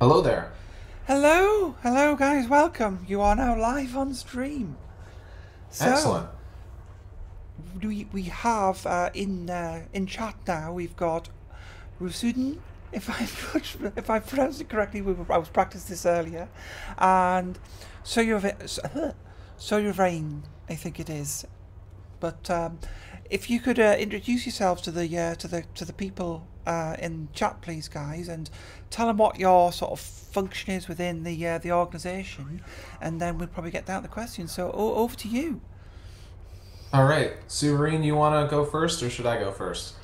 Hello there. Hello guys, welcome. You are now live on stream. So Excellent. we have in chat now. We've got Rusudin, if I pronounced it correctly. I was practiced this earlier, and Soyurain, I think it is. But if you could introduce yourselves to the people in chat, please, guys, and tell them what your sort of function is within the organisation, and then we'll probably get down to the questions. So over to you. All right, Suverine, you want to go first, or should I go first?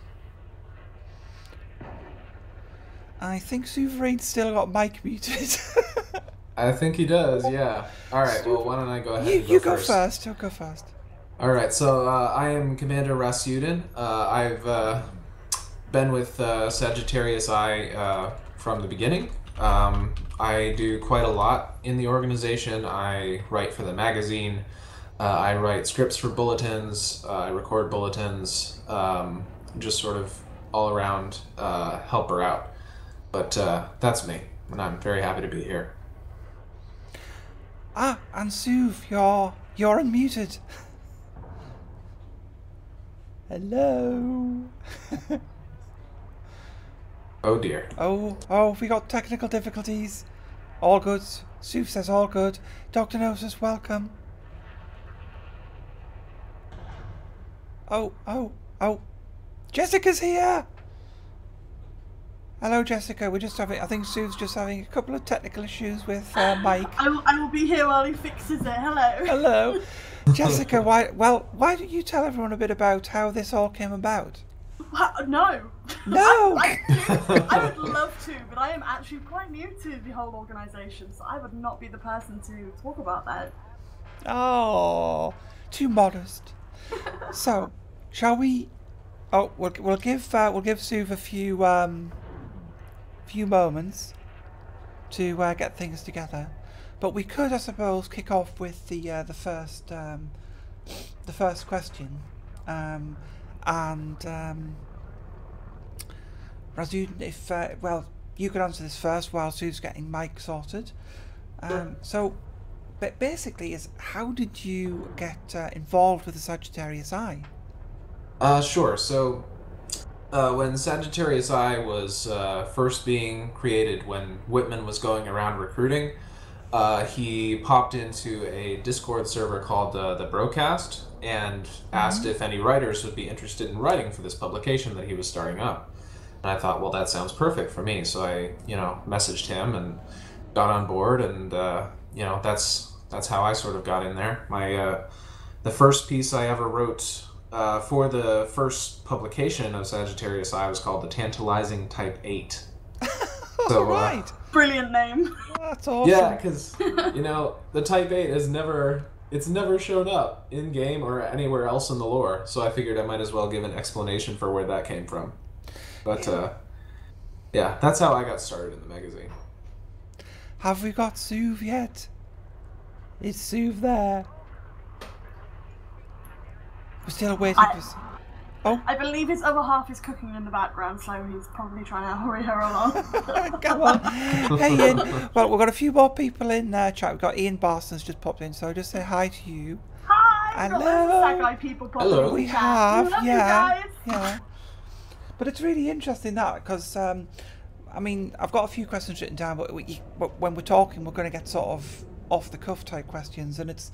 I think Sovereign's still got mic muted. I think he does. Yeah. All right. Well, why don't I go ahead and You go go first? first. You go first. All right. So I am Commander Rasudin. I've been with Sagittarius Eye from the beginning. I do quite a lot in the organization. I write for the magazine. I write scripts for bulletins. I record bulletins. Just sort of all around helper out. But that's me, and I'm very happy to be here. Ah, and Suv, you're unmuted. Hello. Oh dear. Oh, we got technical difficulties. All good. Suv says all good. Dr. Gnosis, welcome. Oh. Jessica's here. Hello, Jessica. We're just having, I think Suv's just having a couple of technical issues with Mike. I will be here while he fixes it. Hello. Hello. Jessica, why don't you tell everyone a bit about how this all came about? No. No! I would love to, but I am actually quite new to the whole organisation, so I would not be the person to talk about that. Oh, too modest. So, shall we? Oh, we'll give Suv a few moments to get things together, but we could, I suppose, kick off with the first question, and Razud, if well, you could answer this first while Suv's getting Mike sorted. So, but basically, is how did you get involved with the Sagittarius Eye? Sure. So, when Sagittarius Eye was first being created, when Whitman was going around recruiting, he popped into a Discord server called the Broadcast and asked if any writers would be interested in writing for this publication that he was starting up. And I thought, well, that sounds perfect for me. So I, messaged him and got on board, and that's how I sort of got in there. My the first piece I ever wrote for the first publication of Sagittarius Eye was called The Tantalizing Type 8. So, right. Brilliant name. That's awesome. Yeah, because, the Type 8 has never shown up in game or anywhere else in the lore, so I figured I might as well give an explanation for where that came from. But, yeah, that's how I got started in the magazine. Have we got Suv yet? Is Suv there? We're still waiting for... Oh. I believe his other half is cooking in the background, so he's probably trying to hurry her along. Come on. Hey, Ian. Well, we've got a few more people in chat. We've got Ian Barston's just popped in, so just say hi to you. Hi! Hello. That guy people Hello. We chat. have, Love yeah. You guys. Yeah. But it's really interesting that, because, I mean, I've got a few questions written down, but when we're talking, we're going to get sort of off-the-cuff type questions, and it's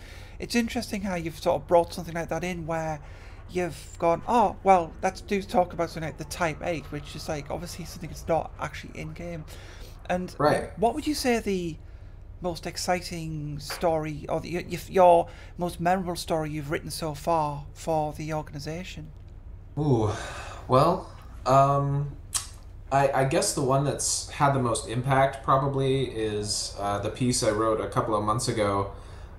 interesting how you've sort of brought something like that in where you've gone, oh, well, let's talk about something like the Type 8, which is like obviously something that's not actually in-game. And right. What would you say the most exciting story, or your most memorable story you've written so far for the organisation? Ooh, well, I guess the one that's had the most impact probably is the piece I wrote a couple of months ago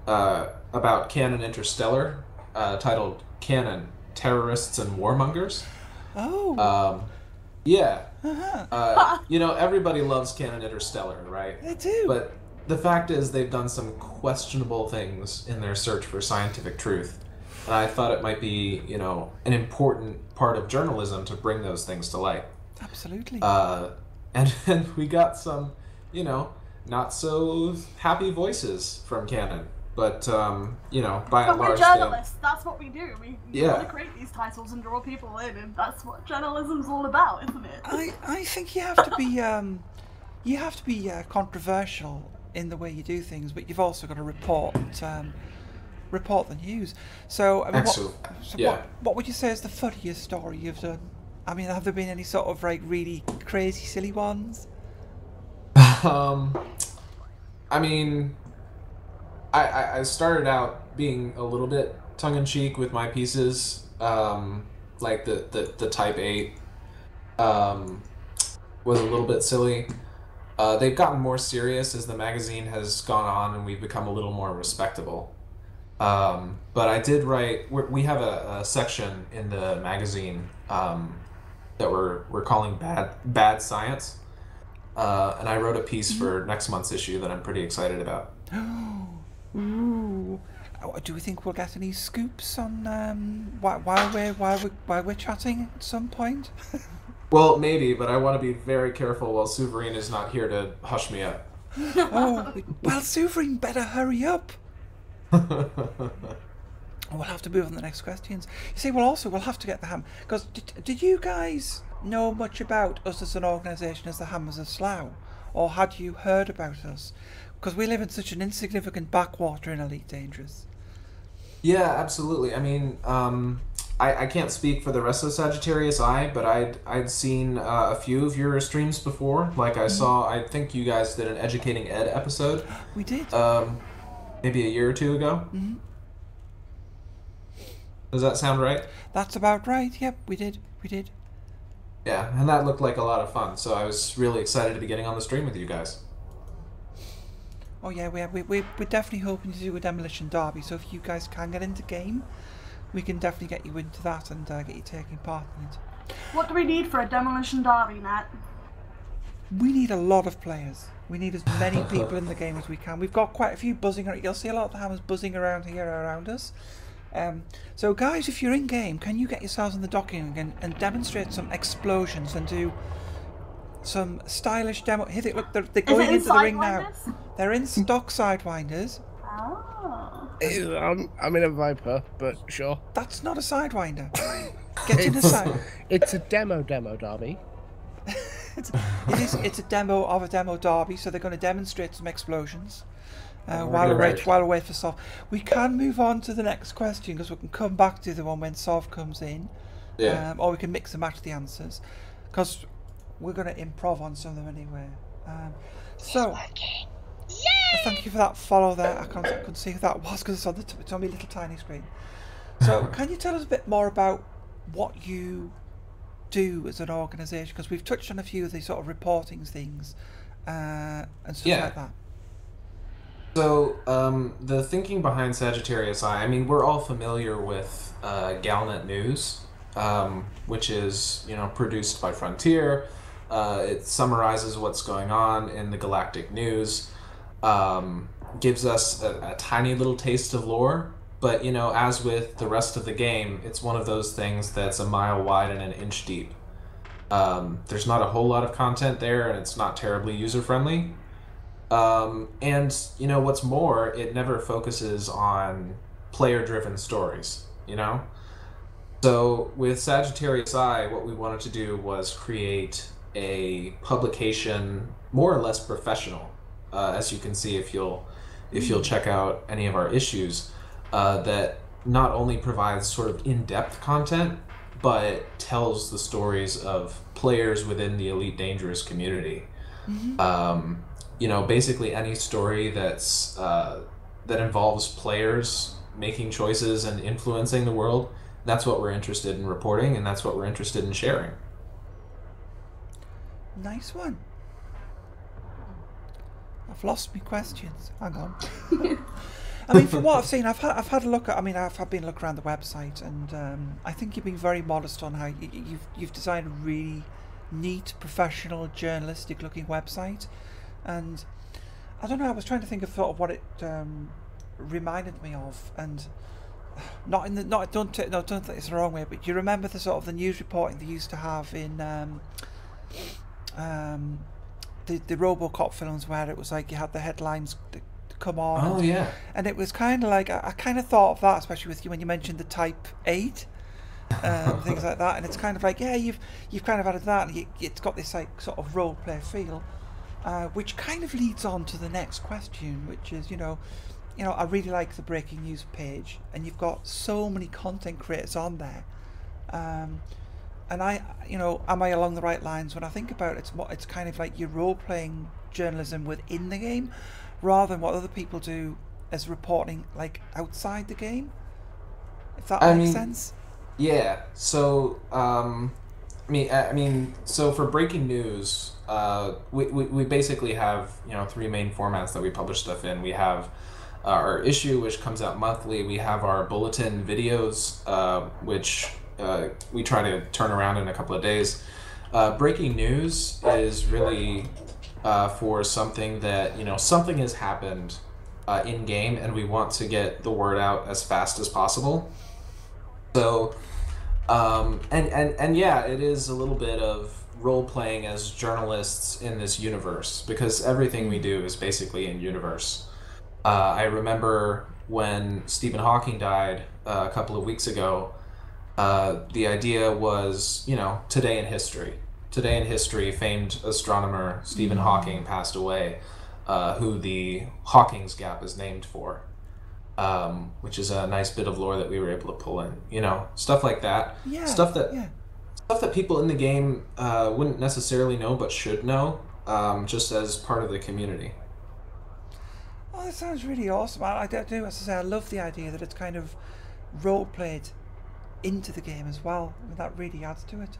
about Canon Interstellar, titled Canon, Terrorists and Warmongers. Oh. Yeah. Everybody loves Canon Interstellar, right? They do. But the fact is they've done some questionable things in their search for scientific truth. And I thought it might be, an important part of journalism to bring those things to light. Absolutely. And we got some, not so happy voices from canon. But by and But we're large, they, journalists. That's what we do. We yeah. want to create these titles and draw people in, and that's what journalism's all about, isn't it? I think you have to be controversial in the way you do things, but you've also got to report the news. So, I mean, Excellent. Yeah. what would you say is the funniest story you've done? I mean, have there been any sort of like really crazy, silly ones? I mean, I started out being a little bit tongue in cheek with my pieces, like the Type 8 was a little bit silly. They've gotten more serious as the magazine has gone on, and we've become a little more respectable. But I did write. We have a section in the magazine that we're calling bad science, and I wrote a piece for next month's issue that I'm pretty excited about. Ooh. Do we think we'll get any scoops on while we're chatting at some point? Well, maybe, but I want to be very careful while Souverine is not here to hush me up. Oh, well, Souverine better hurry up. We'll have to move on to the next questions. You see, we'll have to get the ham. Because did you guys know much about us as an organisation as the Hammers of Slough? Or had you heard about us? Because we live in such an insignificant backwater in Elite Dangerous. Yeah, absolutely. I mean, I can't speak for the rest of Sagittarius Eye, but I'd seen a few of your streams before. Like I think you guys did an Educating Ed episode. We did. Maybe a year or two ago. Mm-hmm. Does that sound right? That's about right. Yep, we did. Yeah, and that looked like a lot of fun. So I was really excited to be getting on the stream with you guys. Oh yeah, we're definitely hoping to do a Demolition Derby. So if you guys can get into game, we can definitely get you into that and get you taking part in it. What do we need for a Demolition Derby, Nat? We need a lot of players. We need as many people in the game as we can. We've got quite a few buzzing around. You'll see a lot of the Hammers buzzing around here around us. So guys, if you're in game, can you get yourselves in the docking and demonstrate some explosions and do some stylish demo? Here, look, they're going into the ring now. They're in stock Sidewinders. Oh. I'm in a Viper, but sure. That's not a Sidewinder. Get in the side. It's a demo derby. It's a demo of a demo derby, so they're going to demonstrate some explosions while we wait for Sov. We can move on to the next question because we can come back to the one when Sov comes in, or we can mix and match the answers because we're going to improv on some of them anyway. So, thank you for that follow there. I couldn't see who that was because it's on my little tiny screen. So, can you tell us a bit more about what you do as an organisation? Because we've touched on a few of these sort of reporting things and stuff like that. So the thinking behind Sagittarius Eye, I mean, we're all familiar with Galnet News, which is produced by Frontier. It summarizes what's going on in the galactic news, gives us a tiny little taste of lore. But, as with the rest of the game, it's one of those things that's a mile wide and an inch deep. There's not a whole lot of content there, and it's not terribly user-friendly. And, what's more, it never focuses on player-driven stories, So, with Sagittarius Eye, what we wanted to do was create a publication more or less professional, as you can see if you'll check out any of our issues. That not only provides sort of in-depth content, but tells the stories of players within the Elite Dangerous community. Mm-hmm. Basically any story that's that involves players making choices and influencing the world. That's what we're interested in reporting, and that's what we're interested in sharing. Nice one. I've lost my questions. Hang on. I mean, from what I've seen, I've had a look at. I mean, I've been looking around the website, and I think you've been very modest on how you've designed a really neat, professional, journalistic-looking website. And I don't know. I was trying to think of sort of what it reminded me of, and don't think it's the wrong way, but you remember the sort of the news reporting they used to have in the RoboCop films where it was like you had the headlines to come on. Oh yeah. And it was kind of like I kind of thought of that, especially with you when you mentioned the Type 8. Things like that, and it's kind of like, yeah, you've kind of added that, and it's got this like sort of role play feel, which kind of leads on to the next question, which is, I really like the breaking news page, and you've got so many content creators on there, and am I along the right lines when I think about it? It's kind of like you're role playing journalism within the game, rather than what other people do as reporting like outside the game. If that makes sense. Yeah. So, so for breaking news, we basically have, 3 main formats that we publish stuff in. We have our issue, which comes out monthly. We have our bulletin videos, which we try to turn around in a couple of days. Breaking news is really for something that, something has happened in game, and we want to get the word out as fast as possible. So, and yeah, it is a little bit of role playing as journalists in this universe, because everything we do is basically in universe. I remember when Stephen Hawking died a couple of weeks ago, the idea was, today in history. Today in history, famed astronomer Stephen Hawking passed away, who the Hawking's Gap is named for. Which is a nice bit of lore that we were able to pull in, stuff like that. Yeah, stuff that people in the game wouldn't necessarily know but should know, just as part of the community. Oh, that sounds really awesome. I do, as I say, I love the idea that it's kind of role played into the game as well. I mean, that really adds to it.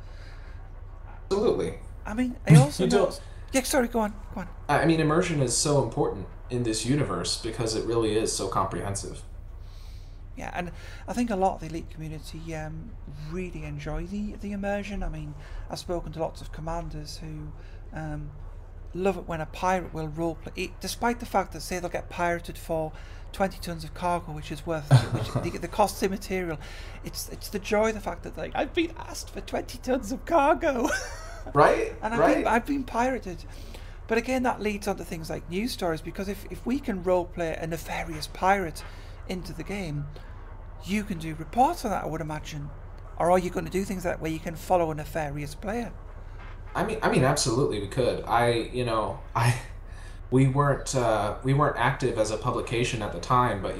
Absolutely. I mean, I also know. Yeah, sorry, go on. I mean, immersion is so important in this universe because it really is so comprehensive. Yeah, and I think a lot of the Elite community really enjoy the immersion. I mean, I've spoken to lots of commanders who love it when a pirate will roleplay, despite the fact that, say, they'll get pirated for 20 tons of cargo, which is worth the cost immaterial. It's the joy, the fact that, like, I've been asked for 20 tons of cargo. Right? And I've been pirated. But again, that leads on to things like news stories, because if we can roleplay a nefarious pirate into the game, you can do reports on that, I would imagine. Or are you going to do things that way you can follow a nefarious player? I mean, absolutely, we could. We weren't active as a publication at the time, but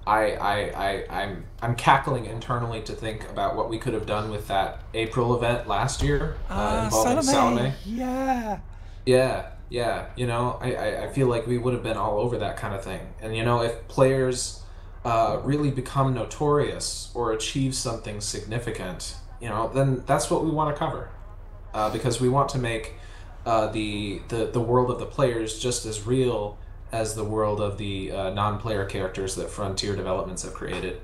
I'm cackling internally to think about what we could have done with that April event last year involving Salome. Yeah. I feel like we would have been all over that kind of thing. And if players really become notorious or achieve something significant, then that's what we want to cover, because we want to make the world of the players just as real as the world of the non-player characters that Frontier Developments have created.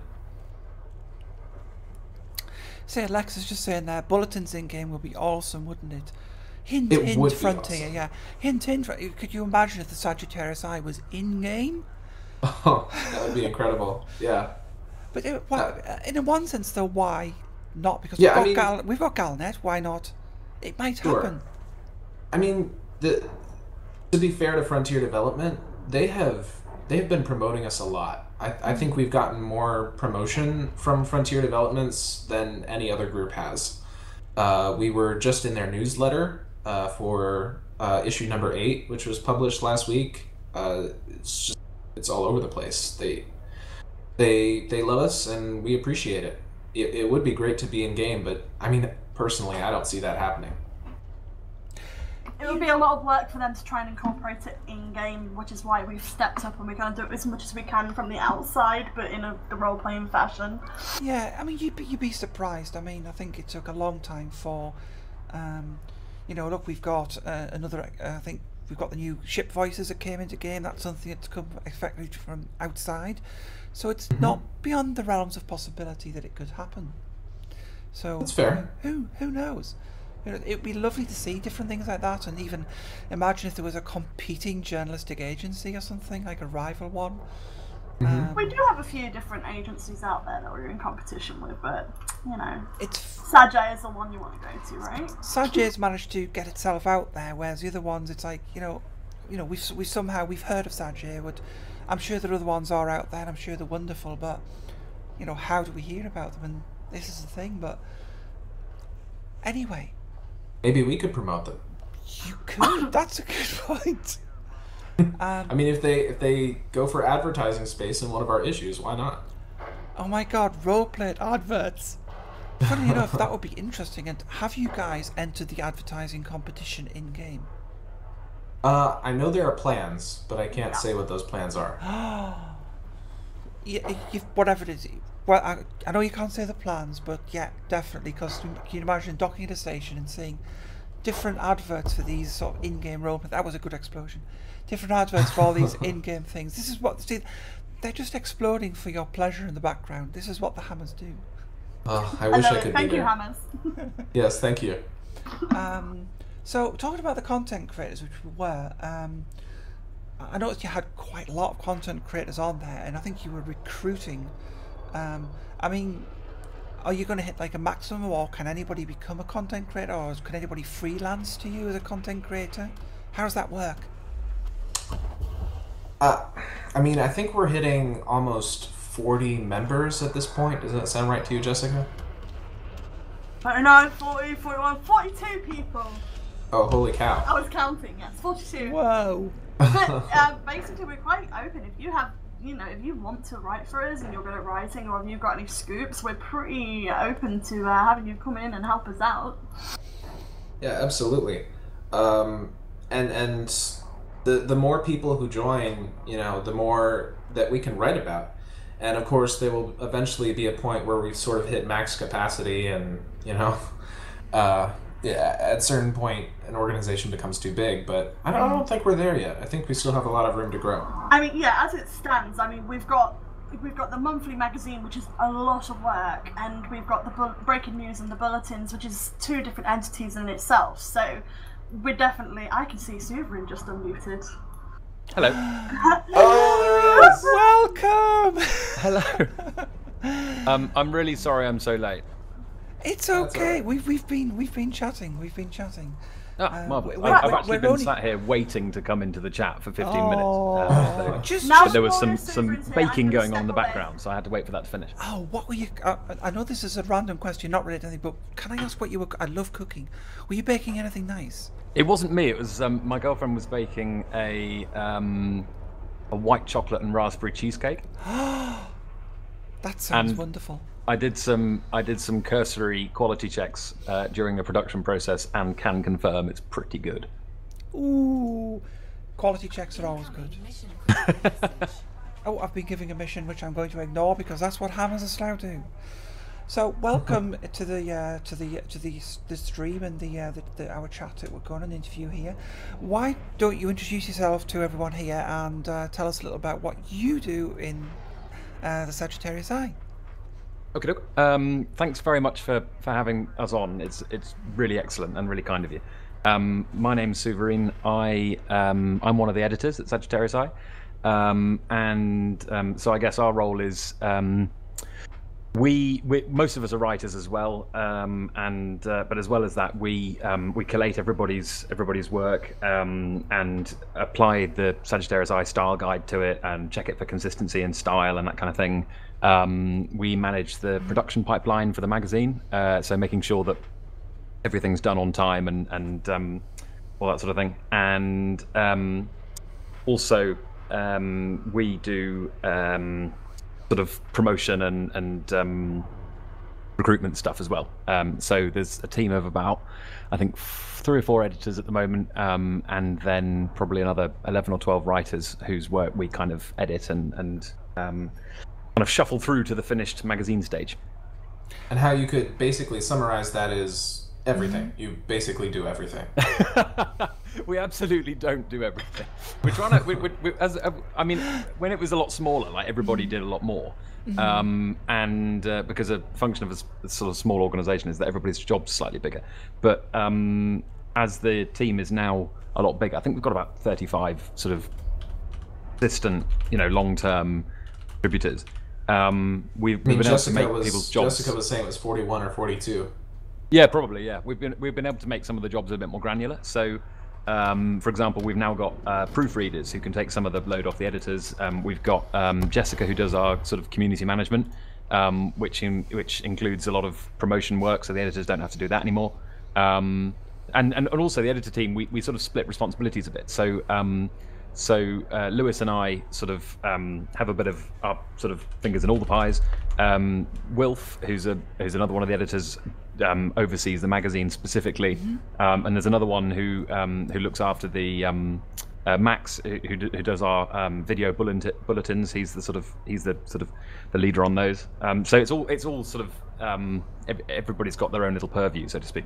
Say, Alexa's just saying that bulletins in game would be awesome, wouldn't it? Hint, Frontier, awesome. Yeah. Hint, could you imagine if the Sagittarius Eye was in game? Oh, that would be incredible. Yeah. But in one sense, though, why not? Because we've got Galnet. Why not? It might happen. I mean, to be fair to Frontier Development, they've been promoting us a lot. I think we've gotten more promotion from Frontier Developments than any other group has. We were just in their newsletter for issue number 8, which was published last week. It's all over the place. They love us, and we appreciate it. It would be great to be in game, but I mean, personally, I don't see that happening. It would be a lot of work for them to try and incorporate it in-game, which is why we've stepped up and we're going to do it as much as we can from the outside, but in the role-playing fashion. Yeah, I mean, you'd be surprised. I mean, I think it took a long time for, look, we've got another, I think we've got the new ship voices that came into game. That's something that's come effectively from outside. So it's not beyond the realms of possibility that it could happen. So that's fair. Who knows? It would be lovely to see different things like that, and even imagine if there was a competing journalistic agency or something, like a rival one. We do have a few different agencies out there that we're in competition with, but you know, It's Sagittarius is the one you want to go to, right? Sagittarius managed to get itself out there, whereas the other ones, it's like we've heard of Sagittarius. I'm sure there are other ones are out there, and I'm sure they're wonderful, but how do we hear about them? And this is the thing. But anyway, Maybe we could promote them. you could. That's a good point. I mean, if they go for advertising space in one of our issues, why not? Oh my God, role-played adverts. Funny enough, that would be interesting. And have you guys entered the advertising competition in game? I know there are plans, but I can't say what those plans are. Yeah, whatever it is. Well, I know you can't say the plans, but yeah, definitely. Because can you imagine docking at a station and seeing different adverts for these sort of in-game role? That was a good explosion. Different adverts for all these in-game things. This is what they're just exploding for your pleasure in the background. This is what the Hammers do. Oh, I wish I could Thank be you, there. Hammers. Yes, thank you. So talking about the content creators, which we were, I noticed you had quite a lot of content creators on there, and I think you were recruiting. I mean, are you going to hit like a maximum, or can anybody become a content creator, or can anybody freelance to you as a content creator? How does that work? I mean, I think we're hitting almost 40 members at this point. Does that sound right to you, Jessica? 39, 40, 41, 42 people. Oh, holy cow. I was counting, yes, 42. Whoa! But basically, we're quite open. If you have, if you want to write for us and you're good at writing, or if you've got any scoops, we're pretty open to having you come in and help us out. Yeah, absolutely. And the more people who join, the more that we can write about. And of course, there will eventually be a point where we've sort of hit max capacity, and at a certain point, an organization becomes too big. But I don't think we're there yet. I think we still have a lot of room to grow. I mean, yeah, as it stands, I mean, we've got the monthly magazine, which is a lot of work, and we've got the breaking news and the bulletins, which is two different entities in itself. So we're definitely. I can see Suverin just unmuted. Hello. Welcome. Hello. I'm really sorry I'm so late. It's That's okay. all right. We've been chatting. We've been chatting. Oh, marvellous. we're- I've actually we're been only- sat here waiting to come into the chat for 15 Oh. minutes. Just Now But there was Flora some Suverin's here, baking I'm gonna going on in the step away. background, so I had to wait for that to finish. Oh, what were you? I know this is a random question, not related to anything, but can I ask what you were? I love cooking. Were you baking anything nice? It wasn't me. It was my girlfriend was baking a white chocolate and raspberry cheesecake. That sounds And- wonderful. I did some cursory quality checks during the production process and can confirm it's pretty good. Ooh, quality checks are always good. Oh, I've been giving a mission which I'm going to ignore because that's what Hammers are slow do. So welcome to the stream and our chat that we're going on interview here. Why don't you introduce yourself to everyone here and tell us a little about what you do in the Sagittarius Eye? Okay, thanks very much for having us on. It's really excellent and really kind of you. My name's Suverin. I'm one of the editors at Sagittarius Eye, so I guess our role is we most of us are writers as well, but as well as that, we collate everybody's work and apply the Sagittarius Eye style guide to it and check it for consistency and style and that kind of thing. We manage the production pipeline for the magazine, so making sure that everything's done on time and all that sort of thing. And also we do sort of promotion and recruitment stuff as well. So there's a team of about, I think, 3 or 4 editors at the moment, and then probably another 11 or 12 writers whose work we kind of edit and kind of shuffle through to the finished magazine stage. And how you could basically summarize that is everything. You basically do everything. We absolutely don't do everything. We're trying to. I mean, when it was a lot smaller, like everybody did a lot more, and because a function of a sort of small organisation is that everybody's job's slightly bigger. But as the team is now a lot bigger, I think we've got about 35 sort of distant, long-term contributors. We've I mean, been able to make people's jobs. Jessica was saying it was 41 or 42. Yeah, probably. Yeah, we've been able to make some of the jobs a bit more granular. So, for example, we've now got proofreaders who can take some of the load off the editors. We've got Jessica, who does our sort of community management, which includes a lot of promotion work, so the editors don't have to do that anymore. And also the editor team, we sort of split responsibilities a bit. So Lewis and I sort of have a bit of our sort of fingers in all the pies. Wilf, who's another one of the editors, oversees the magazine specifically, and there's another one who looks after the Max, who does our video bulletins. He's the sort of the leader on those. So it's all sort of everybody's got their own little purview, so to speak.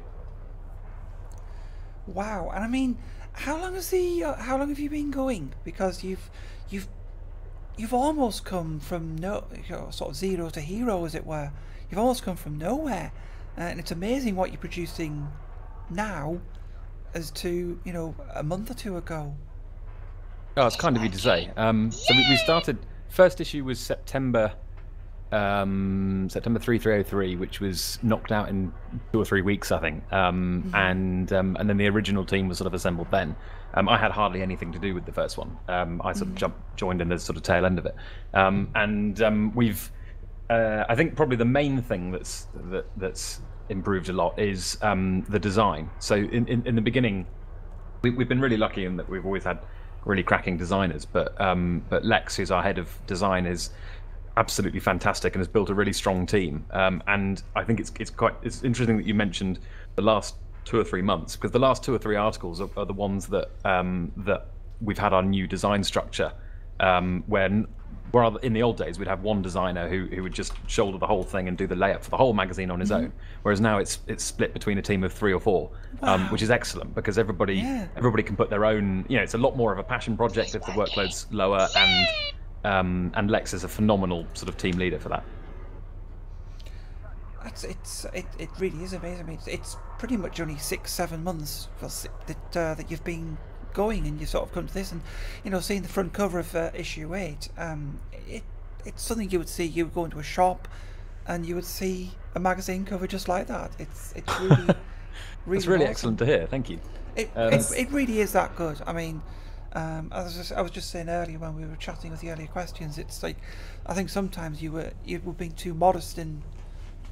Wow, and I mean, how long have you been going? Because you've almost come from sort of zero to hero, as it were. You've almost come from nowhere, and it's amazing what you're producing now, as to a month or two ago. Oh, it's kind of you to say. So we started. First issue was September 3303, which was knocked out in 2 or 3 weeks, I think. And then the original team was sort of assembled then. I had hardly anything to do with the first one. I sort of joined in the sort of tail end of it. We've, I think probably the main thing that's improved a lot is the design. So in the beginning, we've been really lucky in that we've always had really cracking designers, but Lex, who's our head of design, is absolutely fantastic and has built a really strong team. And I think it's interesting that you mentioned the last 2 or 3 months, because the last 2 or 3 articles are the ones that we've had our new design structure, where in the old days we'd have one designer who would just shoulder the whole thing and do the layout for the whole magazine on his own, whereas now it's split between a team of 3 or 4. Which is excellent, because everybody can put their own. It's a lot more of a passion project if the workload's lower, and Lex is a phenomenal sort of team leader for that. It really is amazing. I mean, it's pretty much only 6-7 months that you've been going, and you sort of come to this, and seeing the front cover of issue 8, it's something you would see. You would go into a shop and you would see a magazine cover just like that. It's really really that's really awesome. excellent to hear. Thank you. It really is that good. I mean, I was just saying earlier when we were chatting with the earlier questions, it's like, I think sometimes you were being too modest in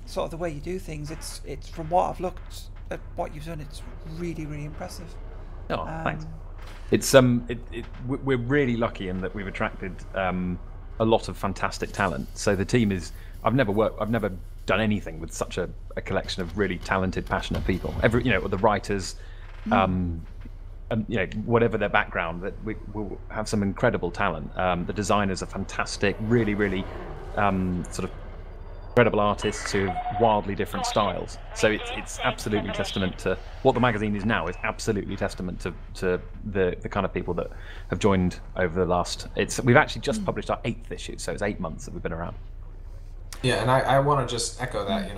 sort of the way you do things. It's from what I've looked at what you've done, it's really, really impressive. Oh, thanks. It's we're really lucky in that we've attracted a lot of fantastic talent. So the team is, I've never done anything with such a collection of really talented, passionate people. The writers, whatever their background, that we have some incredible talent. The designers are fantastic, really, really sort of incredible artists who have wildly different styles. So it's absolutely testament to what the magazine is now. Is absolutely testament to the kind of people that have joined over the last. We've actually just published our 8th issue, so it's 8 months that we've been around. Yeah, and I want to just echo that.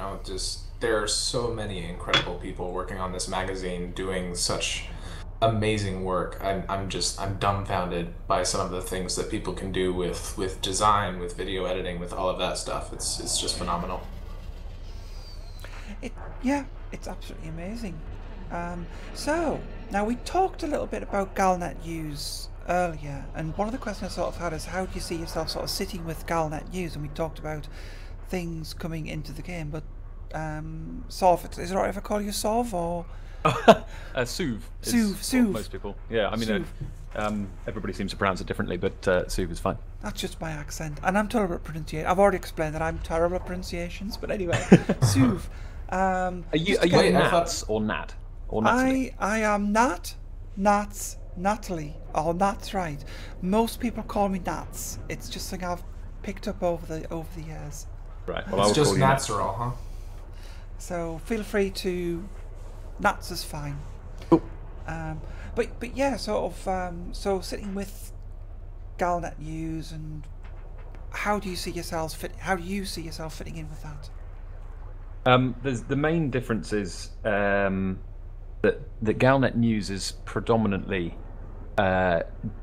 There are so many incredible people working on this magazine, doing such amazing work. I'm dumbfounded by some of the things that people can do with design, with video editing, with all of that stuff. It's just phenomenal. It's absolutely amazing. So now, we talked a little bit about Galnet News earlier, and one of the questions I sort of had is, how do you see yourself sort of sitting with Galnet News? And we talked about things coming into the game, but Sov, is it alright if I call you Sov, or Suv. Suv. Most people. Yeah, I mean, everybody seems to pronounce it differently, but Suv is fine. That's just my accent, and I'm terrible at pronunciation. I've already explained that I'm terrible at pronunciations, but anyway, Suv. Are you Nats or Nat? Or Natalie? I am Nats, Natalie. Oh, Nats, right. Most people call me Nats. It's just something I've picked up over the years. Right. Well, it's just Natserol, huh? So feel free to. Nats is fine. Cool. But yeah, sort of. So sitting with Galnet News, and how do you see yourselves fitting in with that? There's the main difference is that Galnet News is predominantly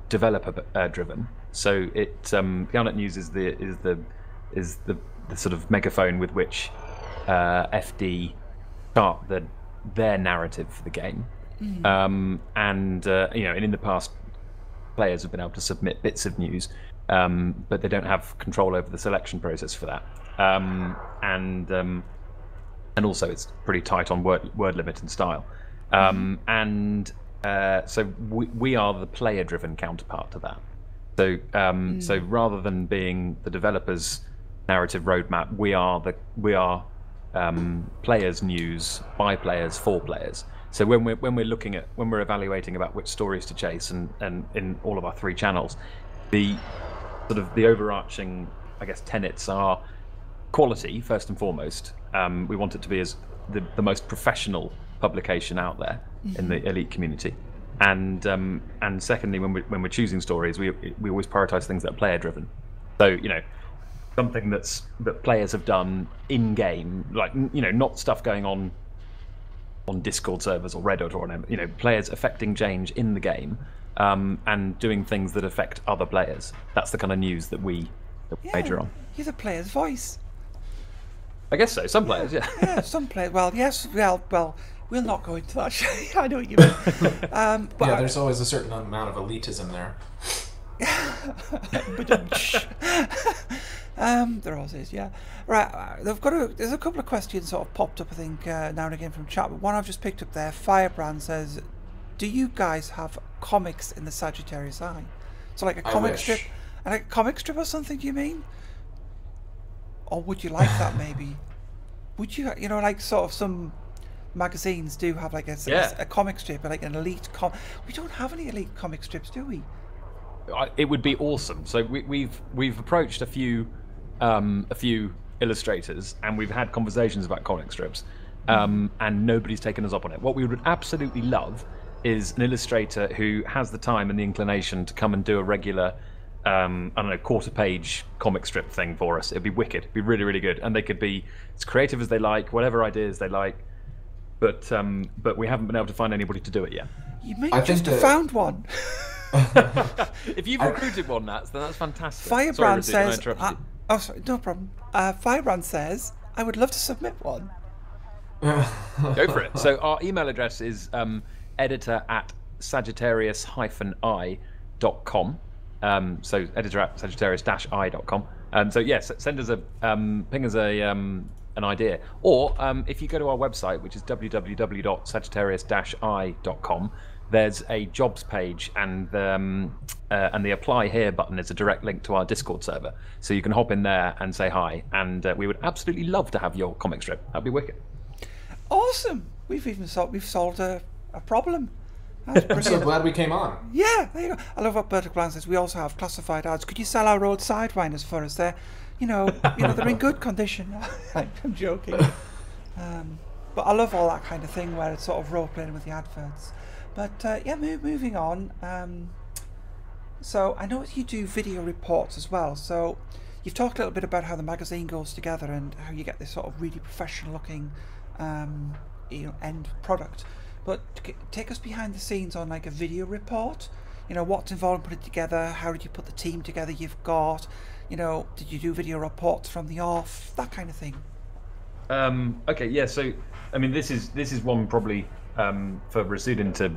developer driven. So Galnet News is the sort of megaphone with which FD start their narrative for the game. And in the past, players have been able to submit bits of news, but they don't have control over the selection process for that. And also it's pretty tight on word limit and style. So we are the player-driven counterpart to that. So rather than being the developer's narrative roadmap, we are players' news by players for players. So when we're evaluating about which stories to chase, and in all of our 3 channels, the overarching, I guess, tenets are quality first and foremost. We want it to be as the most professional publication out there in the elite community, and secondly, when we're choosing stories, we always prioritize things that are player driven. So something that players have done in game, like not stuff going on Discord servers or Reddit or whatever. Players affecting change in the game, and doing things that affect other players. That's the kind of news that we major on. You're the player's voice. I guess so. Some players, yeah. Yeah, some players. Well, yes. Well, we'll not go into that. I know what you mean. But there's always a certain amount of elitism there. There always is, yeah. Right, there's a couple of questions sort of popped up, I think, now and again from chat, but one I've just picked up there. Firebrand says, do you guys have comics in the Sagittarius Eye? So like a comic strip, and like a comic strip or something, do you mean? Or would you like that maybe? Would you, like sort of some magazines do have like a comic strip, like an elite we don't have any elite comic strips, do we? It would be awesome. So we've approached a few illustrators, and we've had conversations about comic strips, and nobody's taken us up on it. What we would absolutely love is an illustrator who has the time and the inclination to come and do a regular, quarter-page comic strip thing for us. It'd be wicked. It'd be really, really good. And they could be as creative as they like, whatever ideas they like. But we haven't been able to find anybody to do it yet. You may just have found one. If you've recruited one, then that's fantastic. Firebrand says... oh, sorry, no problem. Firebrand says, I would love to submit one. Go for it. So our email address is editor@sagittarius-eye.com. So editor@sagittarius-eye.com. So yes, send us ping us an idea, or if you go to our website, which is www.sagittarius-eye.com, there's a jobs page, and the apply here button is a direct link to our Discord server, so you can hop in there and say hi, and we would absolutely love to have your comic strip. That'd be wicked. Awesome. We've solved a problem. I'm so glad we came on. Yeah, there you go. I love what Bertie Blanc says. We also have classified ads. Could you sell our old sidewinders for us? They're in good condition. I'm joking. But I love all that kind of thing where it's sort of role playing with the adverts. But moving on. So I know you do video reports as well. So you've talked a little bit about how the magazine goes together and how you get this sort of really professional looking end product. But take us behind the scenes on like a video report. What's involved in putting it together? How did you put the team together you've got? Did you do video reports from the off? That kind of thing. Okay, yeah. So I mean, this is one probably for Rasudin to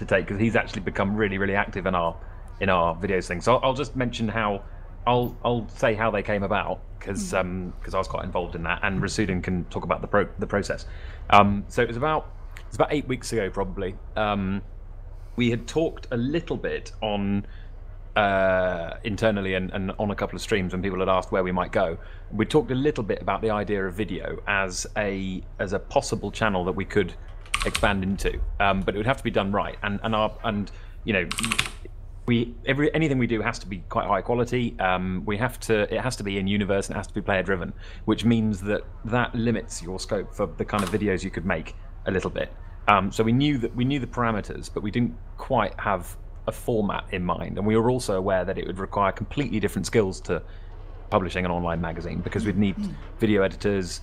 take, because he's actually become really, really active in our videos thing. So I'll just mention how I'll say how they came about, because I was quite involved in that, and Rasudin can talk about the process. So it was about 8 weeks ago, probably. We had talked a little bit on internally and on a couple of streams when people had asked where we might go. We talked a little bit about the idea of video as a possible channel that we could expand into, but it would have to be done right. Anything we do has to be quite high quality. It has to be in universe, and it has to be player driven, which means that limits your scope for the kind of videos you could make a little bit. So we knew the parameters, but we didn't quite have a format in mind, and we were also aware that it would require completely different skills to publishing an online magazine, because we'd need video editors,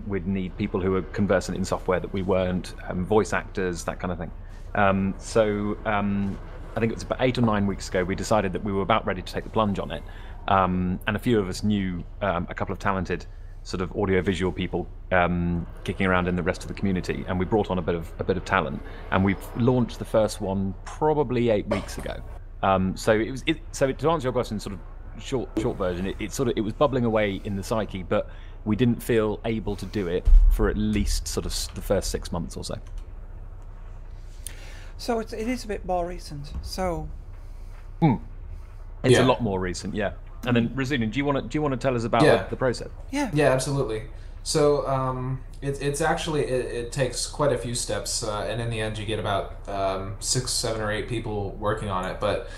we'd need people who are conversant in software that we weren't, voice actors, that kind of thing. I think it was about 8 or 9 weeks ago, we decided that we were about ready to take the plunge on it. And a few of us knew a couple of talented sort of audio-visual people kicking around in the rest of the community, and we brought on a bit of talent, and we've launched the first one probably 8 weeks ago. So to answer your question, sort of short version, it was bubbling away in the psyche, but we didn't feel able to do it for at least sort of the first 6 months or so. So it is a bit more recent. So it's a lot more recent, yeah. And then, Razuna, do you want to tell us about the process? Yeah, absolutely. So it's actually it takes quite a few steps, and in the end, you get about 6, 7, or 8 people working on it. But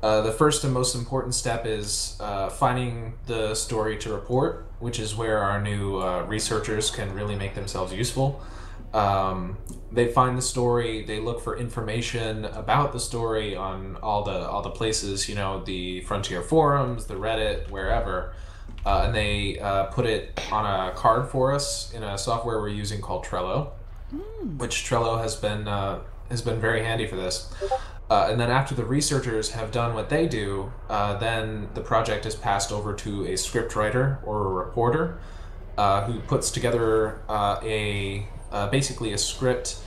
the first and most important step is finding the story to report, which is where our new researchers can really make themselves useful. They find the story, they look for information about the story on all the places, the Frontier forums, the Reddit, wherever, and they put it on a card for us in a software we're using called Trello, which Trello has been very handy for this. And then after the researchers have done what they do, then the project is passed over to a script writer or a reporter who puts together basically a script.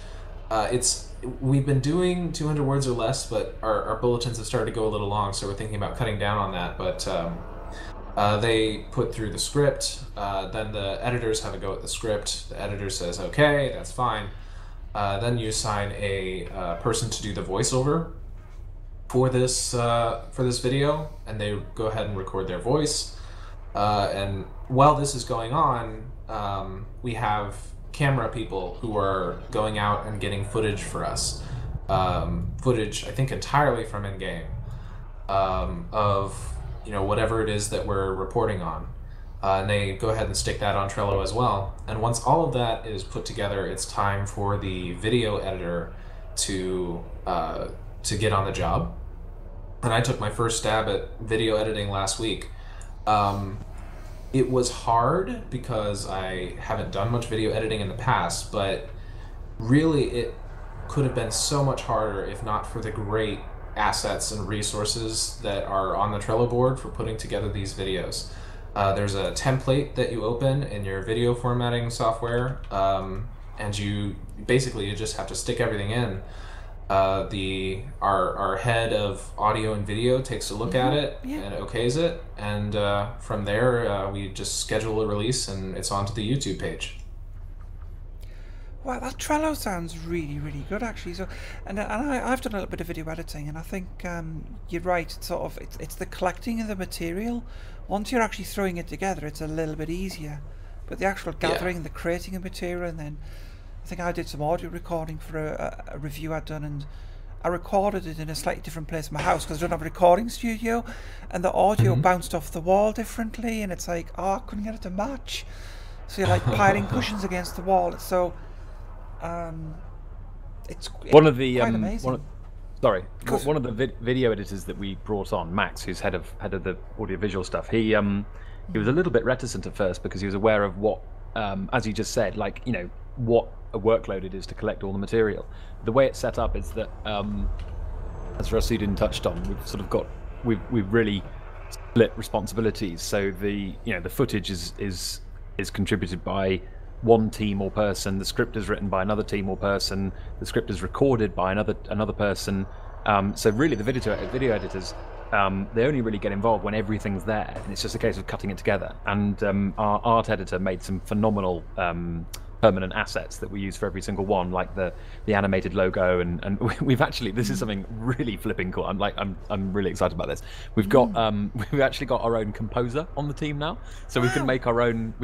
We've been doing 200 words or less, but our bulletins have started to go a little long, so we're thinking about cutting down on that. But they put through the script, then the editors have a go at the script. The editor says, okay, that's fine. Then you assign a person to do the voiceover for this video, and they go ahead and record their voice. And while this is going on, we have camera people who are going out and getting footage for us. Footage, I think, entirely from in-game, of whatever it is that we're reporting on. And they go ahead and stick that on Trello as well. And once all of that is put together, it's time for the video editor to get on the job. And I took my first stab at video editing last week. It was hard because I haven't done much video editing in the past, but really it could have been so much harder if not for the great assets and resources that are on the Trello board for putting together these videos. There's a template that you open in your video formatting software, and you just have to stick everything in. Our head of audio and video takes a look at it and okays it, and from there we just schedule a release and it's onto the YouTube page. Wow, that Trello sounds really, really good, actually. So, and I've done a little bit of video editing, and I think you're right. It's the collecting of the material. Once you're actually throwing it together, it's a little bit easier. But the actual gathering, the creating of material, and then I think I did some audio recording for a review I'd done, and I recorded it in a slightly different place in my house because I don't have a recording studio, and the audio bounced off the wall differently, and it's like, I couldn't get it to match. So you're like piling cushions against the wall. So it's one of the quite amazing. One of the video editors that we brought on, Max, who's head of the audiovisual stuff, he was a little bit reticent at first because he was aware of what, as you just said, what a workload it is to collect all the material. The way it's set up is that, as Rasudin touched on, we've really split responsibilities. So the footage is contributed by one team or person. The script is written by another team or person. The script is recorded by another person. So really, the video editors, they only really get involved when everything's there, and it's just a case of cutting it together. And our art editor made some phenomenal permanent assets that we use for every single one, like the animated logo, and we've actually, this is something really flipping cool. I'm really excited about this. We've got we've actually got our own composer on the team now, so we can make our own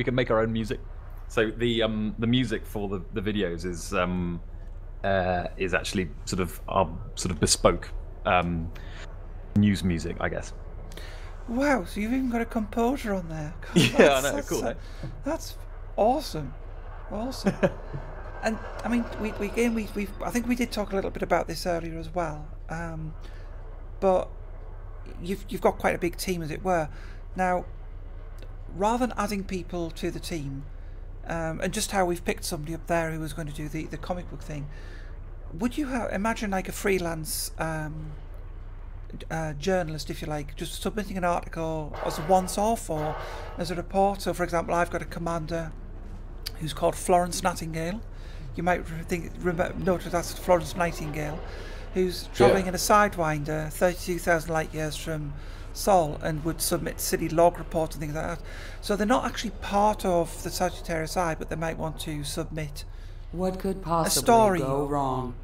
music. So the music for the videos is actually sort of our sort of bespoke news music, I guess. Wow! So you've even got a composer on there. God, yeah, I know. Cool. That's awesome. Awesome. And I mean, I think we did talk a little bit about this earlier as well. But you've got quite a big team, as it were. Now, rather than adding people to the team, and just how we've picked somebody up there who was going to do the comic book thing, would you imagine like a freelance journalist, if you like, just submitting an article as a once-off or as a report. So, for example, I've got a commander who's called Florence Nightingale. You might notice that's Florence Nightingale, who's travelling in a Sidewinder 32,000 light years from Sol and would submit city log reports and things like that. So they're not actually part of the Sagittarius Eye, but they might want to submit what could possibly story. go wrong.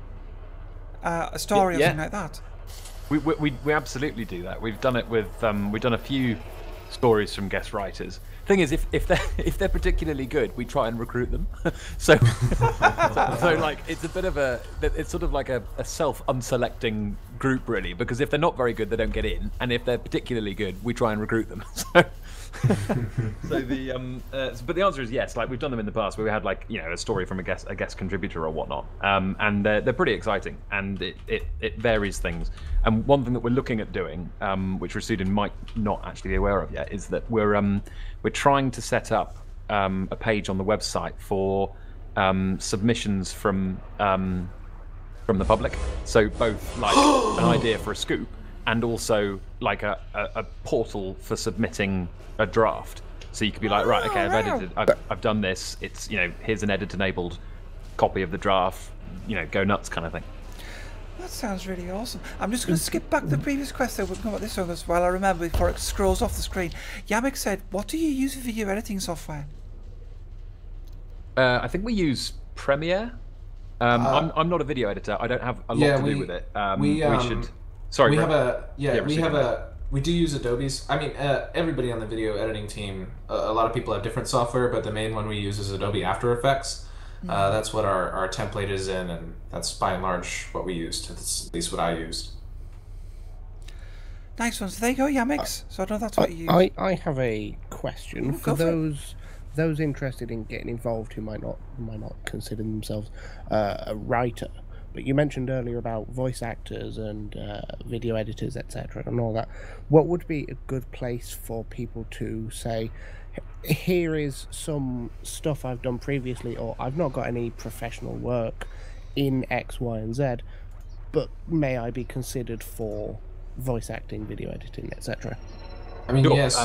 A story or something like that. We absolutely do that. We've done it with we've done a few stories from guest writers. Thing is, if they're particularly good, we try and recruit them. so like it's a bit of it's sort of like a self-unselecting group really, because if they're not very good, they don't get in, and if they're particularly good, we try and recruit them. But the answer is yes. Like we've done them in the past, where we had like a story from a guest contributor or whatnot, and they're pretty exciting, and it varies things. And one thing that we're looking at doing, which Rasudin might not actually be aware of yet, is that we're trying to set up a page on the website for submissions from the public. So both like an idea for a scoop, and also like a portal for submitting a draft. So you could be like, right, okay, I've done this. It's here's an edit-enabled copy of the draft. Go nuts, kind of thing. That sounds really awesome. I'm just going to skip back to the previous question. We'll come about this one as well. I remember before it scrolls off the screen. Yamek said, "What do you use for video editing software?" I think we use Premiere. I'm not a video editor. I don't have a lot to do with it. We should. Sorry, we do use Adobe's. I mean, everybody on the video editing team, a lot of people have different software, but the main one we use is Adobe After Effects. That's what our template is in, and that's by and large what we used. That's at least what I used. Nice one. So there you go, Yamix. So I know that's what you use. I have a question for those interested in getting involved who might not consider themselves a writer. But you mentioned earlier about voice actors and video editors, etc., and all that. What would be a good place for people to say, here is some stuff I've done previously, or I've not got any professional work in X, Y, and Z, but may I be considered for voice acting, video editing, etc.? I mean, yes.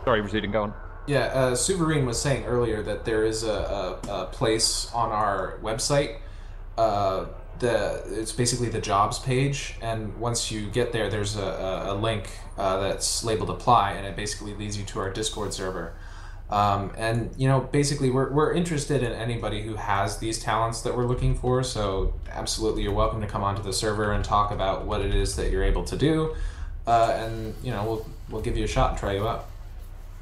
Sorry, Rasudin, go on. Yeah, Suverine was saying earlier that there is a place on our website. It's basically the jobs page, and once you get there, there's a link that's labeled apply, and it basically leads you to our Discord server. And basically we're interested in anybody who has these talents that we're looking for, so absolutely you're welcome to come onto the server and talk about what it is that you're able to do, and we'll give you a shot and try you out.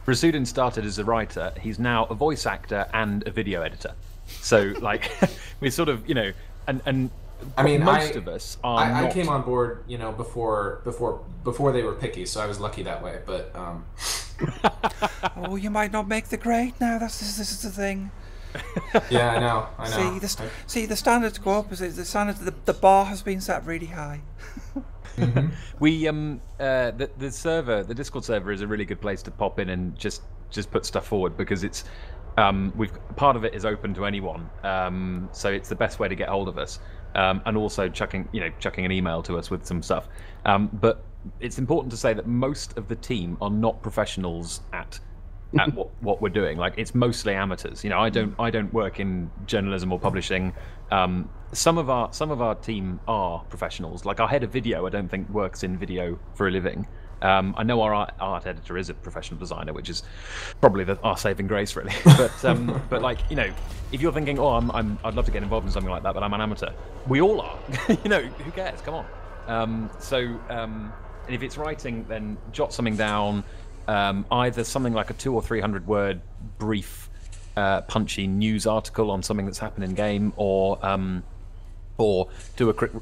Rasudin started as a writer. He's now a voice actor and a video editor. So like we sort of and I mean, most of us are. I came on board, before they were picky, so I was lucky that way. But oh, you might not make the grade now. This is the thing. Yeah, I know. See, the standards go up. The standard, the bar has been set really high. Mm-hmm. We the server, the Discord server, is a really good place to pop in and just put stuff forward, because it's part of it is open to anyone, so it's the best way to get hold of us, and also chucking an email to us with some stuff. But it's important to say that most of the team are not professionals at what we're doing. Like, it's mostly amateurs. I don't work in journalism or publishing. Some of our team are professionals. Like, our head of video, I don't think works in video for a living. I know our art editor is a professional designer, which is probably our saving grace, really. But like, if you're thinking, I'd love to get involved in something like that, but I'm an amateur. We all are. Who cares? Come on. And if it's writing, then jot something down. Either something like a 200 or 300 word brief, punchy news article on something that's happened in game, or do a quick,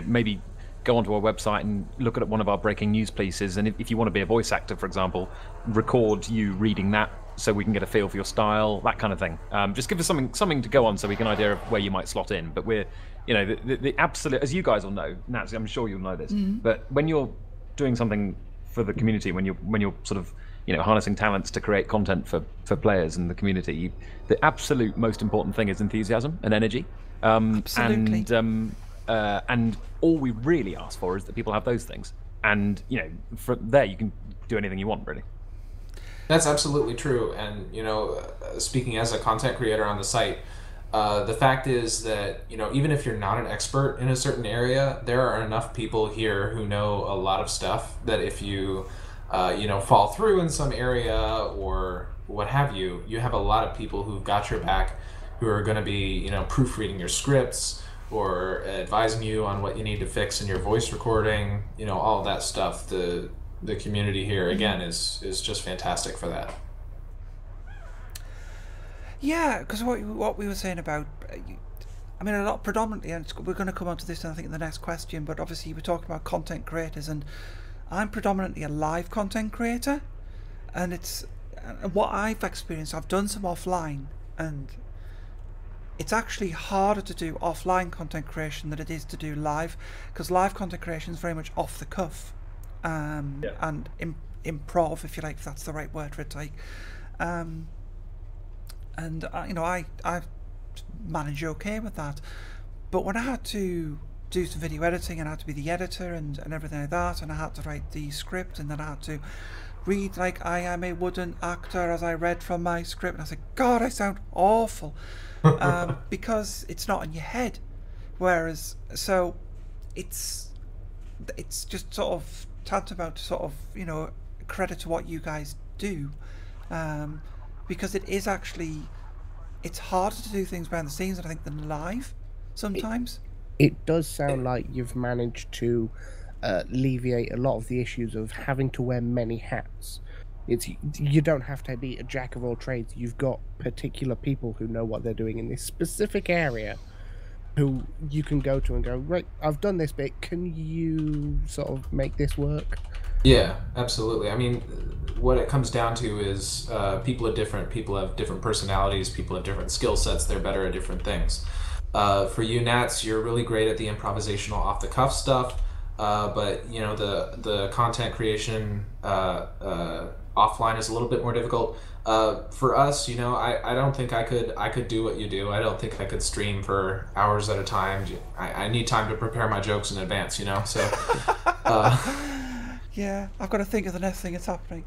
maybe go onto our website and look at one of our breaking news pieces. And if you want to be a voice actor, for example, record you reading that so we can get a feel for your style, that kind of thing. Just give us something to go on so we can idea of where you might slot in. But we're, the absolute, as you guys will know, Nats, I'm sure you'll know this, but when you're doing something for the community, when you're sort of harnessing talents to create content for players and the community, the absolute most important thing is enthusiasm and energy. Absolutely. And all we really ask for is that people have those things. and from there you can do anything you want, really. That's absolutely true. And, speaking as a content creator on the site, the fact is that, even if you're not an expert in a certain area, there are enough people here who know a lot of stuff that if you, fall through in some area or what have you, you have a lot of people who've got your back, who are going to be, proofreading your scripts or advising you on what you need to fix in your voice recording, all of that stuff. The community here again is just fantastic for that. Yeah, because what we were saying about, I mean, a lot predominantly, and we're going to come on to this, I think, in the next question. But obviously, we're talking about content creators, and I'm predominantly a live content creator, and what I've experienced. I've done some offline, and it's actually harder to do offline content creation than it is to do live, because live content creation is very much off the cuff. And improv, if you like, if that's the right word for it. And I managed okay with that, but when I had to do some video editing and I had to be the editor and everything like that, and I had to write the script, and then I had to read like I am a wooden actor as I read from my script, and I said, God, I sound awful, because it's not in your head. Whereas, so it's just sort of tantamount to sort of, credit to what you guys do, because it is actually, it's harder to do things behind the scenes, I think, than live sometimes. It does sound like you've managed to alleviate a lot of the issues of having to wear many hats. You don't have to be a jack of all trades. You've got particular people who know what they're doing in this specific area, who you can go to and go, right, I've done this bit, can you sort of make this work? Yeah, absolutely. I mean, what it comes down to is people are different, people have different personalities, people have different skill sets, they're better at different things. For you, Nats, you're really great at the improvisational off-the-cuff stuff, but the content creation offline is a little bit more difficult. For us, I don't think I could do what you do. I don't think I could stream for hours at a time. I need time to prepare my jokes in advance, so. Yeah, I've got to think of the next thing that's happening.